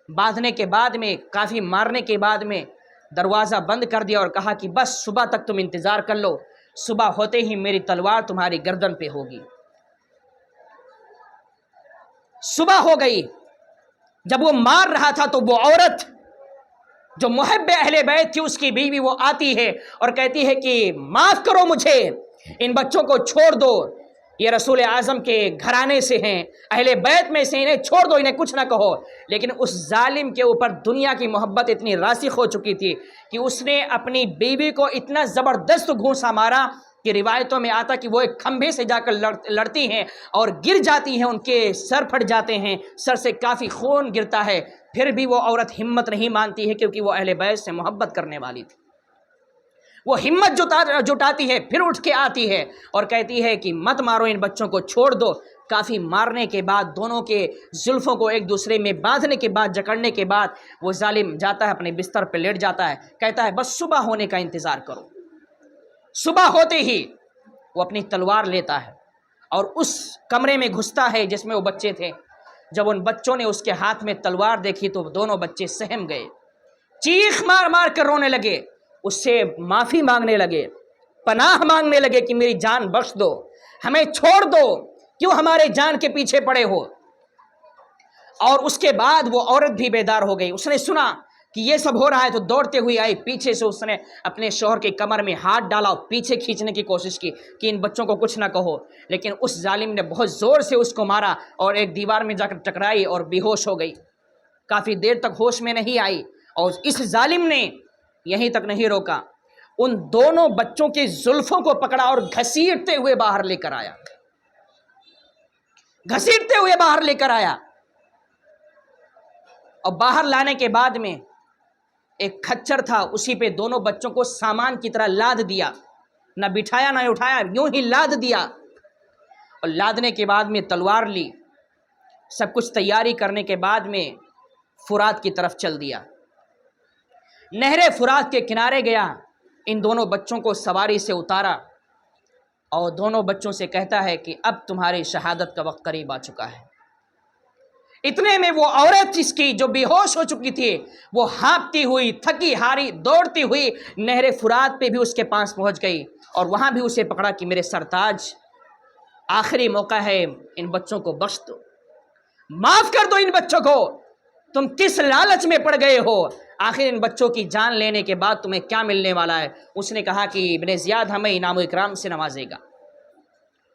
باندھنے کے بعد میں، کافی مارنے کے بعد میں دروازہ بند کر دیا اور کہا کہ بس صبح تک تم انتظار کر لو، صبح ہوتے ہی میری تلوار تمہاری گردن پہ ہوگی۔ صبح ہو گئی، جب وہ مار رہا تھا تو وہ عورت جو محب اہل بیت تھی، اس کی بیوی، وہ آتی ہے اور کہتی ہے کہ معاف کرو مجھے، ان بچوں کو چھوڑ دو، یہ رسول اعظم کے گھرانے سے ہیں، اہل بیت میں سے، انہیں چھوڑ دو، انہیں کچھ نہ کہو۔ لیکن اس ظالم کے اوپر دنیا کی محبت اتنی راسخ ہو چکی تھی کہ اس نے اپنی بیوی کو اتنا زبردست گھونسا مارا کہ روایتوں میں آتا کہ وہ ایک کھمبے سے جا کر لڑتی ہیں اور گر جاتی ہیں، ان کے سر پھٹ جاتے ہیں، سر سے کافی خون گرتا ہے، پھر بھی وہ عورت ہمت نہیں مانتی ہے کیونکہ وہ اہل بیت سے محبت کرنے والی تھی۔ وہ ہمت جٹاتی ہے، پھر اٹھ کے آتی ہے اور کہتی ہے کہ مت مارو ان بچوں کو، چھوڑ دو۔ کافی مارنے کے بعد، دونوں کے زلفوں کو ایک دوسرے میں باندھنے کے بعد، جکڑنے کے بعد، وہ ظالم جاتا ہے اپنے بستر پہ لیٹ جاتا ہے، کہتا ہے بس صبح ہونے کا انتظار کرو۔ صبح ہوتے ہی وہ اپنی تلوار لیتا ہے اور اس کمرے میں گھستا ہے جس میں وہ بچے تھے۔ جب ان بچوں نے اس کے ہاتھ میں تلوار دیکھی تو دونوں بچے سہم گئے، چیخ مار مار کر رونے لگے، اس سے معافی مانگنے لگے، پناہ مانگنے لگے کہ میری جان بخش دو، ہمیں چھوڑ دو، کیوں ہمارے جان کے پیچھے پڑے ہو۔ اور اس کے بعد وہ عورت بھی بیدار ہو گئی، اس نے سنا کہ یہ سب ہو رہا ہے تو دوڑتے ہوئے آئی، پیچھے سے اس نے اپنے شوہر کے کمر میں ہاتھ ڈالا اور پیچھے کھینچنے کی کوشش کی کہ ان بچوں کو کچھ نہ کہو، لیکن اس ظالم نے بہت زور سے اس کو مارا اور ایک دیوار میں جا کر ٹکرائی اور بے ہوش ہو گئی، کافی دیر تک ہوش میں نہیں آئی۔ اور اس ظالم نے یہیں تک نہیں روکا، ان دونوں بچوں کے زلفوں کو پکڑا اور گھسیٹتے ہوئے باہر لے کر آیا، اور باہر لانے کے بعد میں ایک کھچر تھا، اسی پہ دونوں بچوں کو سامان کی طرح لاد دیا، نہ بٹھایا نہ اٹھایا، یوں ہی لاد دیا، اور لادنے کے بعد میں تلوار لی، سب کچھ تیاری کرنے کے بعد میں فرات کی طرف چل دیا۔ نہر فرات کے کنارے گیا، ان دونوں بچوں کو سواری سے اتارا اور دونوں بچوں سے کہتا ہے کہ اب تمہاری شہادت کا وقت قریب آ چکا ہے۔ اتنے میں وہ عورت جس کی جو بے ہوش ہو چکی تھی، وہ ہانپتی ہوئی، تھکی ہاری، دوڑتی ہوئی نہر فرات پہ بھی اس کے پاس پہنچ گئی اور وہاں بھی اسے پکڑا کہ میرے سرتاج، آخری موقع ہے، ان بچوں کو بخش دو، معاف کر دو ان بچوں کو، تم کس لالچ میں پڑ گئے ہو، آخر ان بچوں کی جان لینے کے بعد تمہیں کیا ملنے والا ہے۔ اس نے کہا کہ ابن زیاد ہمیں انعام و اکرام سے نوازے گا۔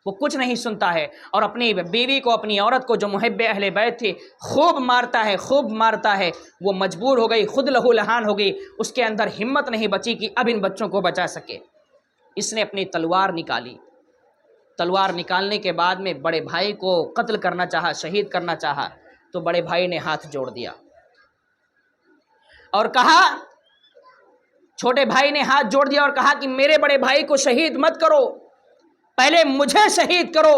وہ کچھ نہیں سنتا ہے اور اپنی بیوی کو، اپنی عورت کو جو محب اہل بیت تھی، خوب مارتا ہے، وہ مجبور ہو گئی، خود لہو لہان ہو گئی، اس کے اندر ہمت نہیں بچی کہ اب ان بچوں کو بچا سکے۔ اس نے اپنی تلوار نکالی، تلوار نکالنے کے بعد میں بڑے بھائی کو قتل کرنا چاہا، شہید کرنا چاہا، تو بڑے بھائی نے ہاتھ جوڑ دیا اور کہا چھوٹے بھائی نے ہاتھ جوڑ دیا اور کہا کہ میرے بڑے بھائی کو شہید مت کرو، پہلے مجھے شہید کرو،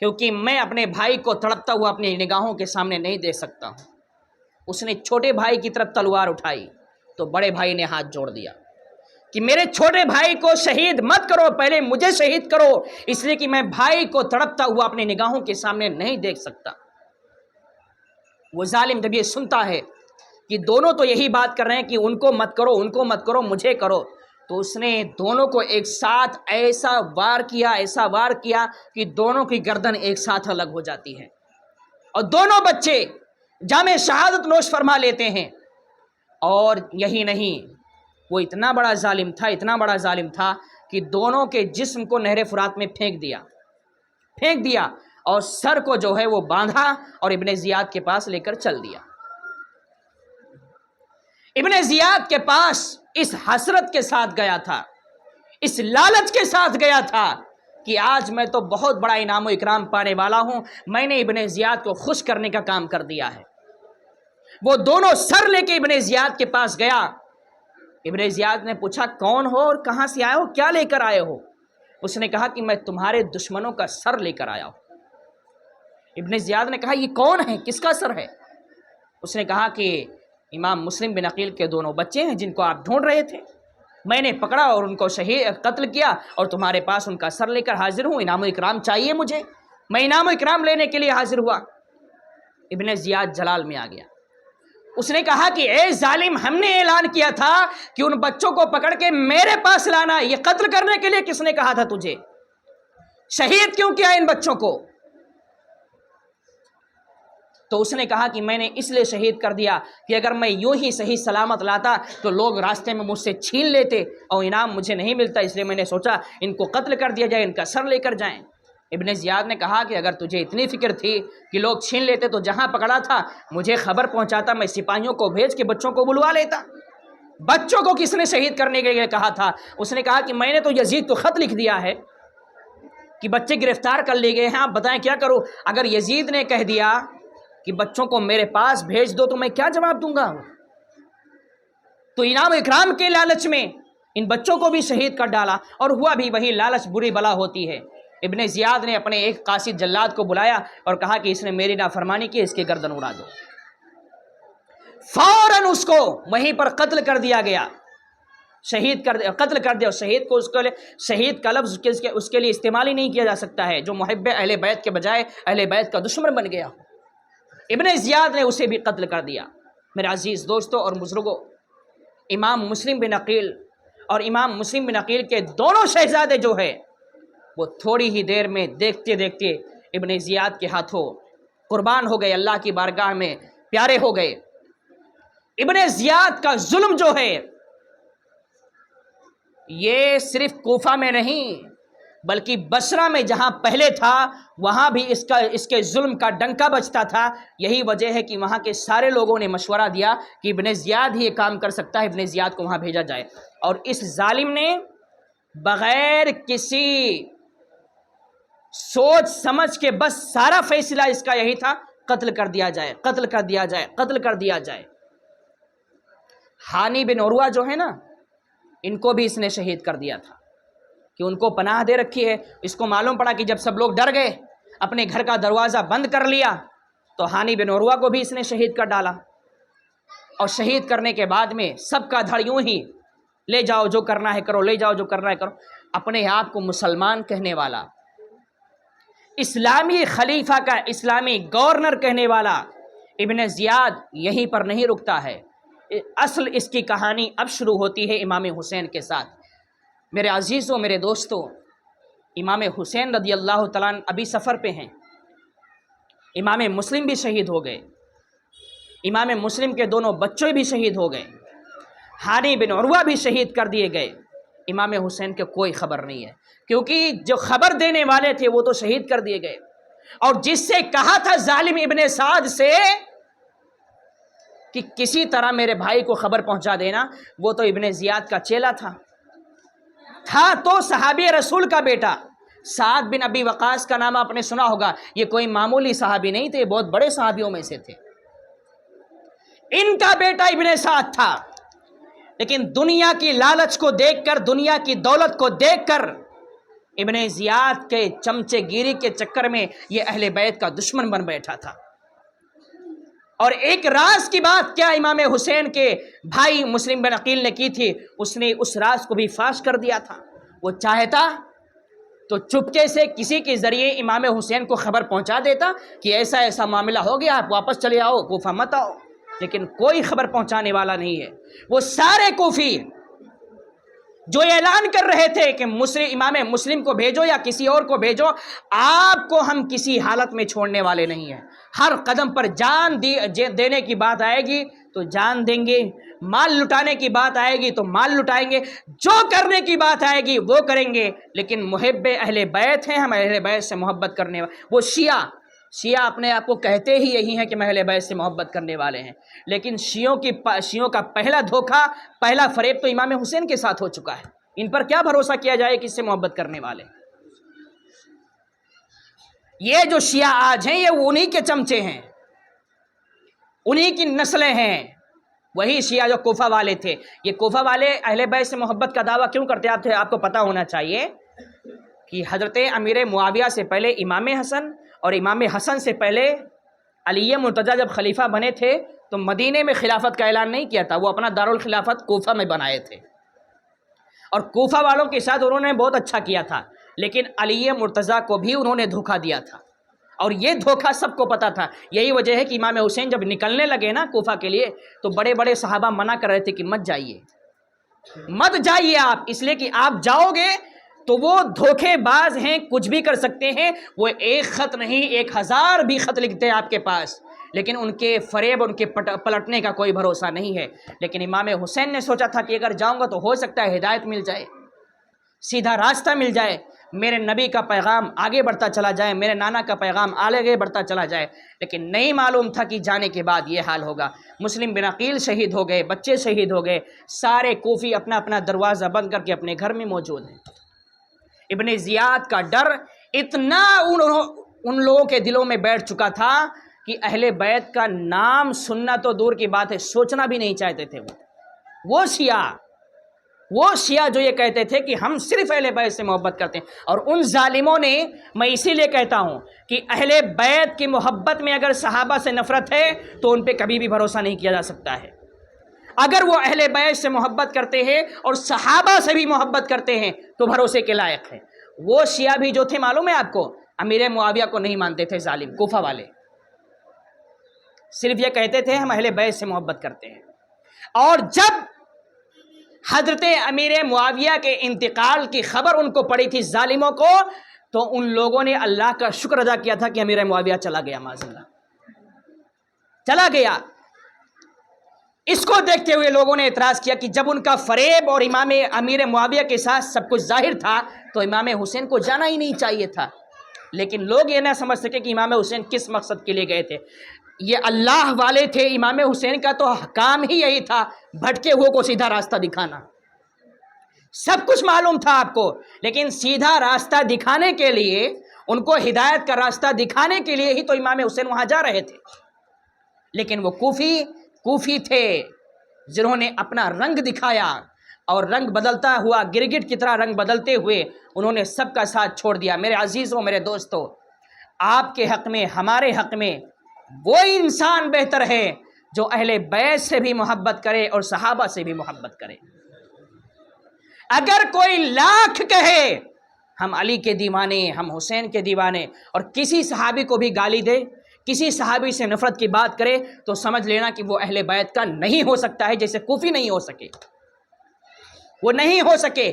کیونکہ میں اپنے بھائی کو تڑپتا ہوا اپنی نگاہوں کے سامنے نہیں دیکھ سکتا ہوں۔ اس نے چھوٹے بھائی کی طرف تلوار اٹھائی تو بڑے بھائی نے ہاتھ جوڑ دیا کہ میرے چھوٹے بھائی کو شہید مت کرو، پہلے مجھے شہید کرو، اس لیے کہ میں بھائی کو تڑپتا ہوا اپنی نگاہوں کے سامنے نہیں دیکھ سکتا۔ وہ ظالم جب یہ سنتا ہے کہ دونوں تو یہی بات کر رہے ہیں کہ ان کو مت کرو، ان کو مت کرو، مجھے کرو، تو اس نے دونوں کو ایک ساتھ ایسا وار کیا کہ دونوں کی گردن ایک ساتھ الگ ہو جاتی ہے، اور دونوں بچے جام شہادت نوش فرما لیتے ہیں۔ اور یہی نہیں، وہ اتنا بڑا ظالم تھا کہ دونوں کے جسم کو نہر فرات میں پھینک دیا اور سر کو جو ہے وہ باندھا اور ابن زیاد کے پاس لے کر چل دیا۔ ابن زیاد کے پاس اس حسرت کے ساتھ گیا تھا، اس لالچ کے ساتھ گیا تھا کہ آج میں تو بہت بڑا انعام و اکرام پانے والا ہوں، میں نے ابن زیاد کو خوش کرنے کا کام کر دیا ہے۔ وہ دونوں سر لے کے ابن زیاد کے پاس گیا۔ ابن زیاد نے پوچھا کون ہو اور کہاں سے آئے ہو، کیا لے کر آئے ہو؟ اس نے کہا کہ میں تمہارے دشمنوں کا سر لے کر آیا ہوں۔ ابن زیاد نے کہا یہ کون ہے، کس کا سر ہے؟ اس نے کہا کہ امام مسلم بن عقیل کے دونوں بچے ہیں جن کو آپ ڈھونڈ رہے تھے، میں نے پکڑا اور ان کو قتل کیا اور تمہارے پاس ان کا سر لے کر حاضر ہوں، انعام و اکرام چاہیے مجھے، میں انعام و اکرام لینے کے لیے حاضر ہوا۔ ابن زیاد جلال میں آ گیا، اس نے کہا کہ اے ظالم، ہم نے اعلان کیا تھا کہ ان بچوں کو پکڑ کے میرے پاس لانا، یہ قتل کرنے کے لیے کس نے کہا تھا تجھے؟ شہید کیوں کیا ان بچوں کو؟ تو اس نے کہا کہ میں نے اس لیے شہید کر دیا کہ اگر میں یوں ہی صحیح سلامت لاتا تو لوگ راستے میں مجھ سے چھین لیتے اور انعام مجھے نہیں ملتا، اس لیے میں نے سوچا ان کو قتل کر دیا جائے، ان کا سر لے کر جائیں۔ ابن زیاد نے کہا کہ اگر تجھے اتنی فکر تھی کہ لوگ چھین لیتے تو جہاں پکڑا تھا مجھے خبر پہنچاتا، میں سپاہیوں کو بھیج کے بچوں کو بلوا لیتا۔ بچوں کو کس نے شہید کرنے کے لیے کہا تھا؟ اس نے کہا کہ میں نے تو یزید کو خط لکھ دیا ہے کہ بچے گرفتار کر لیے گئے ہیں، آپ بتائیں کیا کروں؟ اگر یزید نے کہہ دیا کہ بچوں کو میرے پاس بھیج دو تو میں کیا جواب دوں گا؟ تو انعام اکرام کے لالچ میں ان بچوں کو بھی شہید کر ڈالا، اور ہوا بھی وہی، لالچ بری بلا ہوتی ہے۔ ابن زیاد نے اپنے ایک قاصد جلاد کو بلایا اور کہا کہ اس نے میری نافرمانی کی، اس کی گردن اڑا دو۔ فوراً اس کو وہیں پر قتل کر دیا گیا، قتل کر دیا۔ شہید کو اس کے لیے شہید کا لفظ اس کے لیے استعمال ہی نہیں کیا جا سکتا ہے جو محب اہل بیت کے بجائے اہل بیت کا دشمن بن گیا۔ ابن زیاد نے اسے بھی قتل کر دیا۔ میرے عزیز دوستوں اور بزرگوں، امام مسلم بن عقیل اور امام مسلم بن عقیل کے دونوں شہزادے جو ہے وہ تھوڑی ہی دیر میں دیکھتے دیکھتے ابن زیاد کے ہاتھوں قربان ہو گئے، اللہ کی بارگاہ میں پیارے ہو گئے۔ ابن زیاد کا ظلم جو ہے یہ صرف کوفہ میں نہیں بلکہ بصرہ میں جہاں پہلے تھا وہاں بھی اس کے ظلم کا ڈنکا بجتا تھا۔ یہی وجہ ہے کہ وہاں کے سارے لوگوں نے مشورہ دیا کہ ابن زیاد ہی یہ کام کر سکتا ہے، ابن زیاد کو وہاں بھیجا جائے۔ اور اس ظالم نے بغیر کسی سوچ سمجھ کے بس سارا فیصلہ اس کا یہی تھا، قتل کر دیا جائے، قتل کر دیا جائے، قتل کر دیا جائے۔ ہانی بن عروہ جو ہے نا، ان کو بھی اس نے شہید کر دیا تھا کہ ان کو پناہ دے رکھی ہے۔ اس کو معلوم پڑا کہ جب سب لوگ ڈر گئے، اپنے گھر کا دروازہ بند کر لیا، تو ہانی بن عروہ کو بھی اس نے شہید کر ڈالا۔ اور شہید کرنے کے بعد میں سب کا دھڑ یوں ہی، لے جاؤ جو کرنا ہے کرو، لے جاؤ جو کرنا ہے کرو۔ اپنے آپ کو مسلمان کہنے والا، اسلامی خلیفہ کا اسلامی گورنر کہنے والا ابن زیاد یہیں پر نہیں رکتا ہے۔ اصل اس کی کہانی اب شروع ہوتی ہے امام حسین کے ساتھ۔ میرے عزیزوں، میرے دوستوں، امام حسین رضی اللہ تعالیٰ عنہ ابھی سفر پہ ہیں۔ امام مسلم بھی شہید ہو گئے، امام مسلم کے دونوں بچے بھی شہید ہو گئے، ہانی بن عروہ بھی شہید کر دیے گئے۔ امام حسین کے کوئی خبر نہیں ہے، کیونکہ جو خبر دینے والے تھے وہ تو شہید کر دیے گئے، اور جس سے کہا تھا ظالم ابن سعد سے کہ کسی طرح میرے بھائی کو خبر پہنچا دینا، وہ تو ابن زیاد کا چیلا تھا تو صحابی رسول کا بیٹا سعد بن ابی وقاص کا نام آپ نے سنا ہوگا۔ یہ کوئی معمولی صحابی نہیں تھے، بہت بڑے صحابیوں میں سے تھے۔ ان کا بیٹا ابن سعد تھا۔ لیکن دنیا کی لالچ کو دیکھ کر، دنیا کی دولت کو دیکھ کر ابن زیاد کے چمچے گیری کے چکر میں یہ اہل بیت کا دشمن بن بیٹھا تھا۔ اور ایک راز کی بات کیا امام حسین کے بھائی مسلم بن عقیل نے کی تھی، اس نے اس راز کو بھی فاش کر دیا تھا۔ وہ چاہتا تو چپکے سے کسی کے ذریعے امام حسین کو خبر پہنچا دیتا کہ ایسا ایسا معاملہ ہو گیا، آپ واپس چلے آؤ، کوفہ مت آؤ، لیکن کوئی خبر پہنچانے والا نہیں ہے۔ وہ سارے کوفی جو اعلان کر رہے تھے کہ امام مسلم کو بھیجو یا کسی اور کو بھیجو، آپ کو ہم کسی حالت میں چھوڑنے والے نہیں ہیں، ہر قدم پر جان دینے کی بات آئے گی تو جان دیں گے، مال لٹانے کی بات آئے گی تو مال لٹائیں گے، جو کرنے کی بات آئے گی وہ کریں گے۔ لیکن محب اہل بیت ہیں، ہم اہل بیت سے محبت کرنے والے۔ وہ شیعہ اپنے آپ کو کہتے ہی یہی ہیں کہ میں اہل بیت سے محبت کرنے والے ہیں، لیکن شیعوں کا پہلا دھوکہ، پہلا فریب تو امام حسین کے ساتھ ہو چکا ہے۔ ان پر کیا بھروسہ کیا جائے کس سے محبت کرنے والے؟ یہ جو شیعہ آج ہیں یہ انہی کے چمچے ہیں، انہی کی نسلیں ہیں، وہی شیعہ جو کوفہ والے تھے۔ یہ کوفہ والے اہل بیت سے محبت کا دعویٰ کیوں کرتے تھے؟ آپ کو پتہ ہونا چاہیے کہ حضرت امیر معاویہ سے پہلے امام حسن اور امام حسن سے پہلے علی مرتضیٰ جب خلیفہ بنے تھے تو مدینے میں خلافت کا اعلان نہیں کیا تھا، وہ اپنا دارالخلافت کوفہ میں بنائے تھے، اور کوفہ والوں کے ساتھ انہوں نے بہت اچھا کیا تھا، لیکن علی مرتضیٰ کو بھی انہوں نے دھوکہ دیا تھا، اور یہ دھوکہ سب کو پتا تھا۔ یہی وجہ ہے کہ امام حسین جب نکلنے لگے نا کوفہ کے لیے تو بڑے بڑے صحابہ منع کر رہے تھے کہ مت جائیے آپ، اس لیے کہ آپ جاؤ گے تو وہ دھوکے باز ہیں، کچھ بھی کر سکتے ہیں، وہ ایک خط نہیں 1000 بھی خط لکھتے ہیں آپ کے پاس، لیکن ان کے فریب، ان کے پلٹنے کا کوئی بھروسہ نہیں ہے۔ لیکن امام حسین نے سوچا تھا کہ اگر جاؤں گا تو ہو سکتا ہے ہدایت مل جائے، سیدھا راستہ مل جائے، میرے نبی کا پیغام آگے بڑھتا چلا جائے، میرے نانا کا پیغام آگے بڑھتا چلا جائے، لیکن نہیں معلوم تھا کہ جانے کے بعد یہ حال ہوگا۔ مسلم بن عقیل شہید ہو گئے، بچے شہید ہو گئے، سارے کوفی اپنا اپنا دروازہ بند کر کے اپنے گھر میں موجود ہیں۔ ابن زیاد کا ڈر اتنا ان لوگوں کے دلوں میں بیٹھ چکا تھا کہ اہل بیت کا نام سننا تو دور کی بات ہے، سوچنا بھی نہیں چاہتے تھے۔ وہ شیعہ جو یہ کہتے تھے کہ ہم صرف اہل بیت سے محبت کرتے ہیں، اور ان ظالموں نے، میں اسی لیے کہتا ہوں کہ اہل بیت کی محبت میں اگر صحابہ سے نفرت ہے تو ان پہ کبھی بھی بھروسہ نہیں کیا جا سکتا ہے۔ اگر وہ اہل بیت سے محبت کرتے ہیں اور صحابہ سے بھی محبت کرتے ہیں تو بھروسے کے لائق ہے۔ وہ شیعہ بھی جو تھے معلوم ہے آپ کو، امیر معاویہ کو نہیں مانتے تھے، ظالم کوفہ والے، صرف یہ کہتے تھے ہم اہل بیت سے محبت کرتے ہیں۔ اور جب حضرت امیر معاویہ کے انتقال کی خبر ان کو پڑی تھی ظالموں کو، تو ان لوگوں نے اللہ کا شکر ادا کیا تھا کہ امیر معاویہ چلا گیا، معاذ اللہ چلا گیا۔ اس کو دیکھتے ہوئے لوگوں نے اعتراض کیا کہ جب ان کا فریب اور امیر معاویہ کے ساتھ سب کچھ ظاہر تھا تو امام حسین کو جانا ہی نہیں چاہیے تھا، لیکن لوگ یہ نہ سمجھ سکے کہ امام حسین کس مقصد کے لیے گئے تھے۔ یہ اللہ والے تھے، امام حسین کا تو کام ہی یہی تھا بھٹکے ہوئے کو سیدھا راستہ دکھانا، سب کچھ معلوم تھا آپ کو، لیکن سیدھا راستہ دکھانے کے لیے، ان کو ہدایت کا راستہ دکھانے کے لیے ہی تو امام حسین وہاں جا رہے تھے۔ لیکن وہ کوفی تھے جنہوں نے اپنا رنگ دکھایا، اور رنگ بدلتا ہوا گرگٹ کی طرح رنگ بدلتے ہوئے انہوں نے سب کا ساتھ چھوڑ دیا۔ میرے عزیزوں، میرے دوستوں، آپ کے حق میں، ہمارے حق میں وہ انسان بہتر ہے جو اہل بیت سے بھی محبت کرے اور صحابہ سے بھی محبت کرے۔ اگر کوئی لاکھ کہے ہم علی کے دیوانے، ہم حسین کے دیوانے، اور کسی صحابی کو بھی گالی دے، کسی صحابی سے نفرت کی بات کرے، تو سمجھ لینا کہ وہ اہل بیت کا نہیں ہو سکتا ہے، جیسے کوفی نہیں ہو سکے، وہ نہیں ہو سکے۔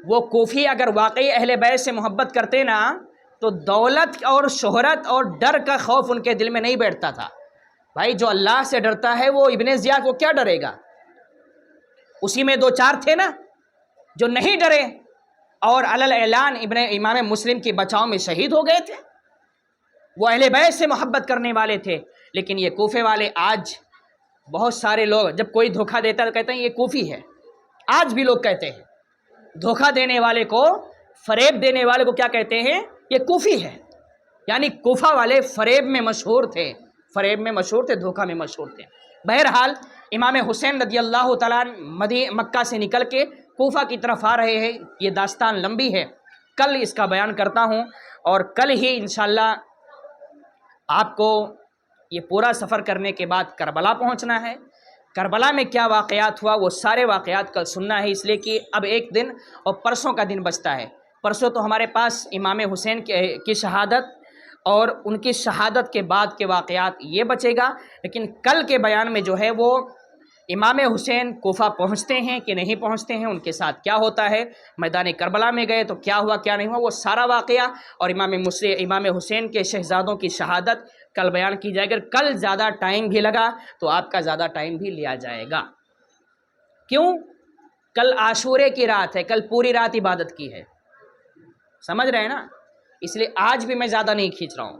وہ کوفی اگر واقعی اہل بیت سے محبت کرتے نا تو دولت اور شہرت اور ڈر کا خوف ان کے دل میں نہیں بیٹھتا تھا۔ بھائی جو اللہ سے ڈرتا ہے وہ ابن زیاد کو کیا ڈرے گا؟ اسی میں 2-4 تھے نا جو نہیں ڈرے، اور علل اعلان امام مسلم کی بچاؤ میں شہید ہو گئے تھے۔ وہ اہل بیت سے محبت کرنے والے تھے، لیکن یہ کوفے والے، آج بہت سارے لوگ جب کوئی دھوکہ دیتا ہے تو کہتے ہیں یہ کوفی ہے۔ آج بھی لوگ کہتے ہیں دھوکہ دینے والے کو، فریب دینے والے کو کیا کہتے ہیں؟ یہ کوفی ہے۔ یعنی کوفہ والے فریب میں مشہور تھے، دھوکہ میں مشہور تھے۔ بہرحال امام حسین رضی اللہ تعالیٰ مکہ سے نکل کے کوفہ کی طرف آ رہے ہیں. یہ داستان لمبی ہے، کل اس کا بیان کرتا ہوں، اور کل ہی انشاءاللہ آپ کو یہ پورا سفر کرنے کے بعد کربلا پہنچنا ہے. کربلا میں کیا واقعات ہوا وہ سارے واقعات کل سننا ہے، اس لیے کہ اب ایک دن اور پرسوں کا دن بچتا ہے. پرسوں تو ہمارے پاس امام حسین کی شہادت اور ان کی شہادت کے بعد کے واقعات یہ بچے گا، لیکن کل کے بیان میں جو ہے وہ امام حسین کوفہ پہنچتے ہیں کہ نہیں پہنچتے ہیں، ان کے ساتھ کیا ہوتا ہے، میدان کربلا میں گئے تو کیا ہوا کیا نہیں ہوا، وہ سارا واقعہ اور امام حسین کے شہزادوں کی شہادت کل بیان کی جائے گی. کل زیادہ ٹائم بھی لگا تو آپ کا زیادہ ٹائم بھی لیا جائے گا. کیوں؟ کل عاشورے کی رات ہے، کل پوری رات عبادت کی ہے، سمجھ رہے ہیں نا؟ اس لیے آج بھی میں زیادہ نہیں کھینچ رہا ہوں.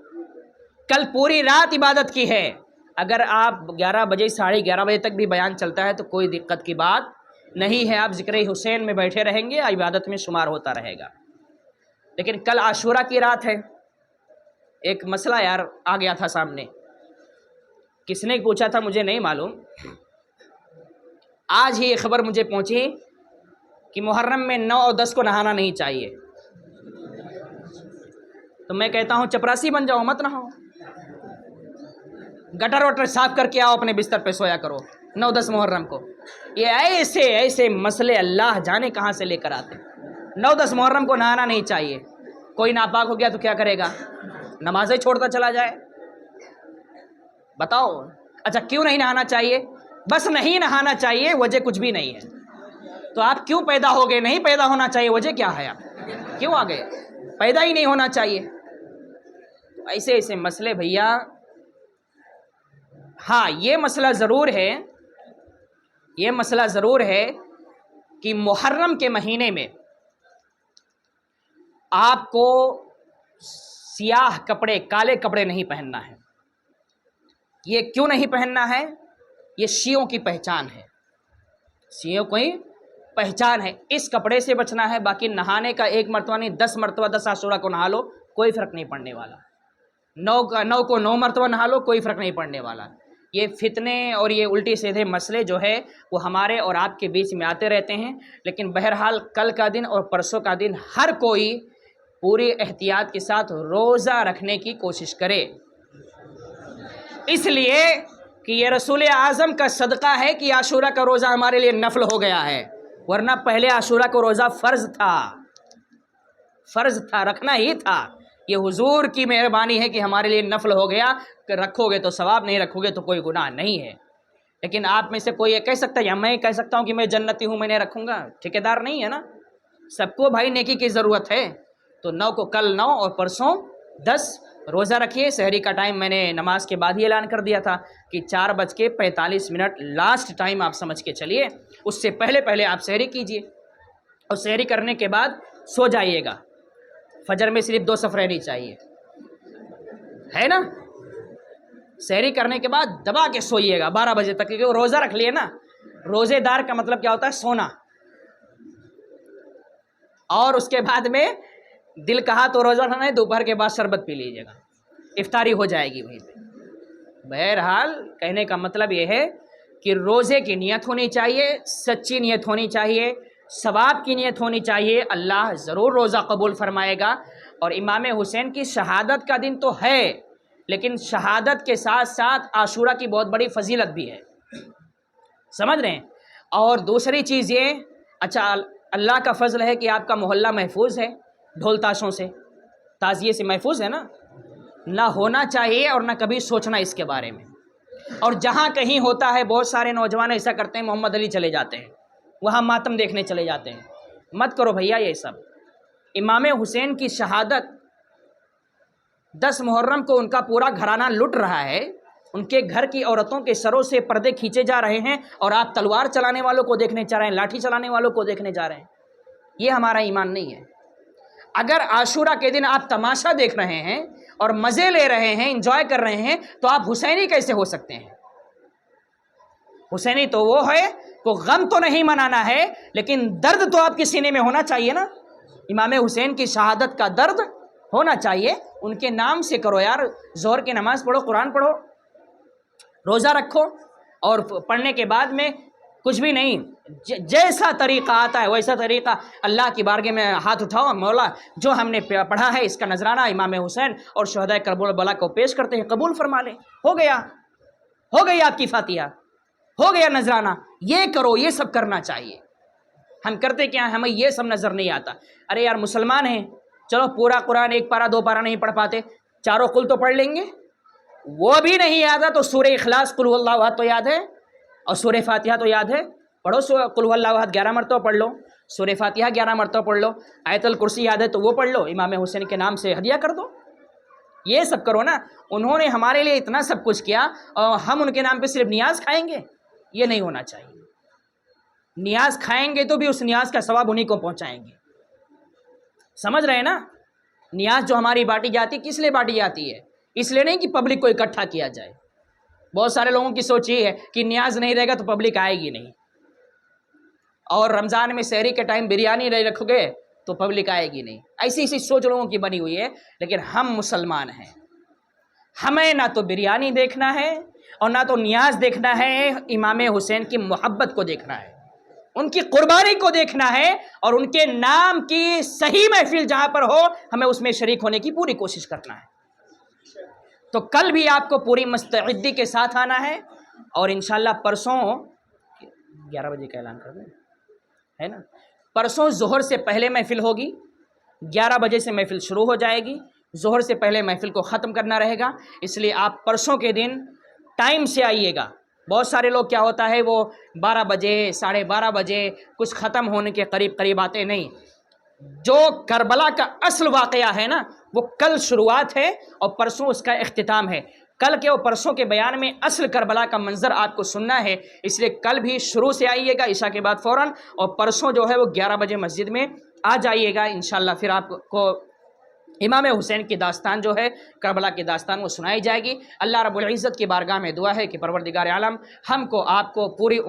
کل پوری رات عبادت کی ہے. اگر آپ 11 بجے 11:30 بجے تک بھی بیان چلتا ہے تو کوئی دقت کی بات نہیں ہے، آپ ذکر حسین میں بیٹھے رہیں گے، عبادت میں شمار ہوتا رہے گا. لیکن کل عاشورہ کی رات ہے. ایک مسئلہ یار آ گیا تھا سامنے، کس نے پوچھا تھا مجھے نہیں معلوم، آج ہی یہ خبر مجھے پہنچی کہ محرم میں 9 اور 10 کو نہانا نہیں چاہیے. تو میں کہتا ہوں چپراسی بن جاؤ، مت نہاؤ، گٹر وٹر صاف کر کے آؤ، اپنے بستر پہ سویا کرو 9-10 محرم کو. یہ ایسے مسئلے اللہ جانے کہاں سے لے کر آتے. 9-10 محرم کو نہانا نہیں چاہیے. کوئی ناپاک ہو گیا تو کیا کرے گا؟ نمازیں چھوڑتا چلا جائے. بتاؤ اچھا کیوں نہیں نہانا چاہیے؟ بس نہیں نہانا چاہیے، وجہ کچھ بھی نہیں ہے. تو آپ کیوں پیدا ہو گئے؟ نہیں پیدا ہونا چاہیے، وجہ کیا ہے؟ آپ کیوں آ گئے؟ پیدا ہی نہیں ہونا چاہیے. ایسے مسئلے بھیا. ہاں یہ مسئلہ ضرور ہے کہ محرم کے مہینے میں آپ کو سیاہ کپڑے، کالے کپڑے نہیں پہننا ہے. یہ کیوں نہیں پہننا ہے؟ یہ شیعوں کی پہچان ہے، شیعوں کی پہچان ہے. اس کپڑے سے بچنا ہے. باقی نہانے کا 1 مرتبہ نہیں، 10 مرتبہ 10 عاشورہ کو نہا لو، کوئی فرق نہیں پڑنے والا. 9 کو 9 مرتبہ نہا لو، کوئی فرق نہیں پڑنے والا. یہ فتنے اور یہ الٹی سیدھے مسئلے جو ہے وہ ہمارے اور آپ کے بیچ میں آتے رہتے ہیں. لیکن بہرحال کل کا دن اور پرسوں کا دن ہر کوئی پوری احتیاط کے ساتھ روزہ رکھنے کی کوشش کرے، اس لیے کہ یہ رسول اعظم کا صدقہ ہے کہ عاشورہ کا روزہ ہمارے لیے نفل ہو گیا ہے. ورنہ پہلے عاشورہ کا روزہ فرض تھا، رکھنا ہی تھا. یہ حضور کی مہربانی ہے کہ ہمارے لیے نفل ہو گیا، کہ رکھو گے تو ثواب، نہیں رکھو گے تو کوئی گناہ نہیں ہے. لیکن آپ میں سے کوئی یہ کہہ سکتا ہے یا میں کہہ سکتا ہوں کہ میں جنتی ہوں، میں نہیں رکھوں گا؟ ٹھیکیدار نہیں ہے نا. سب کو بھائی نیکی کی ضرورت ہے. تو 9 کو کل 9 اور پرسوں 10 روزہ رکھیے. سحری کا ٹائم میں نے نماز کے بعد ہی اعلان کر دیا تھا کہ 4:45 لاسٹ ٹائم آپ سمجھ کے چلیے. اس سے پہلے آپ سحری کیجئے، اور سحری کرنے کے بعد سو جائیے گا. فجر میں صرف 2 صف رہنی چاہیے، ہے نا. سحری کرنے کے بعد دبا کے سوئیے گا 12 بجے تک، کیونکہ وہ روزہ رکھ لیے نا. روزے دار کا مطلب کیا ہوتا ہے؟ سونا. اور اس کے بعد میں دل کہا تو روزہ رکھنا ہے، دوپہر کے بعد شربت پی لیجیے گا، افطاری ہو جائے گی وہیں پہ. بہرحال کہنے کا مطلب یہ ہے کہ روزے کی نیت ہونی چاہیے، سچی نیت ہونی چاہیے، ثواب کی نیت ہونی چاہیے. اللہ ضرور روزہ قبول فرمائے گا. اور امام حسین کی شہادت کا دن تو ہے، لیکن شہادت کے ساتھ ساتھ عاشورہ کی بہت بڑی فضیلت بھی ہے، سمجھ رہے ہیں. اور دوسری چیز یہ، اچھا اللہ کا فضل ہے کہ آپ کا محلہ محفوظ ہے، ڈھول تاشوں سے، تعزیے سے محفوظ ہے نا. نہ ہونا چاہیے اور نہ کبھی سوچنا اس کے بارے میں. اور جہاں کہیں ہوتا ہے، بہت سارے نوجوان ایسا کرتے ہیں، محمد علی چلے جاتے ہیں، وہاں ماتم دیکھنے چلے جاتے ہیں. مت کرو بھیا یہ سب. امام حسین کی شہادت 10 محرم کو ان کا پورا گھرانہ لٹ رہا ہے، ان کے گھر کی عورتوں کے سروں سے پردے کھینچے جا رہے ہیں، اور آپ تلوار چلانے والوں کو دیکھنے جا رہے ہیں، لاٹھی چلانے والوں کو دیکھنے جا رہے ہیں. یہ ہمارا ایمان نہیں ہے. اگر عاشورہ کے دن آپ تماشا دیکھ رہے ہیں اور مزے لے رہے ہیں، انجوائے کر رہے ہیں، تو آپ حسینی کیسے ہو سکتے ہیں؟ حسینی تو وہ ہے کو غم تو نہیں منانا ہے، لیکن درد تو آپ کے سینے میں ہونا چاہیے نا. امام حسین کی شہادت کا درد ہونا چاہیے. ان کے نام سے کرو یار، ظہر کی نماز پڑھو، قرآن پڑھو، روزہ رکھو. اور پڑھنے کے بعد میں کچھ بھی نہیں، جیسا طریقہ آتا ہے ویسا طریقہ اللہ کی بارگاہ میں ہاتھ اٹھاؤ، مولا جو ہم نے پڑھا ہے اس کا نذرانہ امام حسین اور شہداء کربلا کو پیش کرتے ہیں، قبول فرما لیں، ہو گیا، ہو گئی آپ کی فاتحہ، ہو گیا نذرانہ۔ یہ کرو، یہ سب کرنا چاہیے۔ ہم کرتے کیا ہیں؟ ہمیں یہ سب نظر نہیں آتا۔ ارے یار مسلمان ہیں، چلو پورا قرآن ایک پارہ دو پارہ نہیں پڑھ پاتے، چاروں قل تو پڑھ لیں گے، وہ بھی نہیں یاد ہے تو سورہ اخلاص قل هو اللہ احد تو یاد ہے، اور سورہ فاتحہ تو یاد ہے، پڑھو قل هو اللہ احد 11 مرتبہ پڑھ لو، سورہ فاتحہ 11 مرتبہ پڑھ لو، آیت الکرسی یاد ہے تو وہ پڑھ لو، امام حسین کے نام سے ہدیہ کر دو، یہ سب کرو نا۔ انہوں نے ہمارے لیے اتنا سب کچھ کیا اور ہم ان کے نام پہ صرف نیاز کھائیں گے؟ یہ نہیں ہونا چاہیے۔ نیاز کھائیں گے تو بھی اس نیاز کا ثواب انہیں کو پہنچائیں گے، سمجھ رہے ہیں نا؟ نیاز جو ہماری بانٹی جاتی کس لیے بانٹی جاتی ہے؟ اس لیے نہیں کہ پبلک کو اکٹھا کیا جائے۔ بہت سارے لوگوں کی سوچ یہ ہے کہ نیاز نہیں رہے گا تو پبلک آئے گی نہیں، اور رمضان میں سحری کے ٹائم بریانی نہیں رکھو گے تو پبلک آئے گی نہیں، ایسی سوچ لوگوں کی بنی ہوئی ہے۔ لیکن ہم مسلمان ہیں، ہمیں نہ تو بریانی دیکھنا ہے اور نہ تو نیاز دیکھنا ہے، امام حسین کی محبت کو دیکھنا ہے، ان کی قربانی کو دیکھنا ہے، اور ان کے نام کی صحیح محفل جہاں پر ہو ہمیں اس میں شریک ہونے کی پوری کوشش کرنا ہے۔ تو کل بھی آپ کو پوری مستعدی کے ساتھ آنا ہے، اور انشاءاللہ پرسوں 11 بجے کا اعلان کر دیں، ہے نا؟ پرسوں ظہر سے پہلے محفل ہوگی، 11 بجے سے محفل شروع ہو جائے گی، ظہر سے پہلے محفل کو ختم کرنا رہے گا، اس لیے آپ پرسوں کے دن ٹائم سے آئیے گا۔ بہت سارے لوگ کیا ہوتا ہے وہ 12 بجے 12:30 بجے کچھ ختم ہونے کے قریب آتے نہیں۔ جو کربلا کا اصل واقعہ ہے نا وہ کل شروعات ہے اور پرسوں اس کا اختتام ہے۔ کل کے اور پرسوں کے بیان میں اصل کربلا کا منظر آپ کو سننا ہے، اس لیے کل بھی شروع سے آئیے گا عشاء کے بعد فوراً، اور پرسوں جو ہے وہ 11 بجے مسجد میں آ جائیے گا انشاءاللہ۔ پھر آپ کو امام حسین کی داستان جو ہے کربلا کی داستان وہ سنائی جائے گی۔ اللہ رب العزت کی بارگاہ میں دعا ہے کہ پروردگار عالم ہم کو آپ کو پوری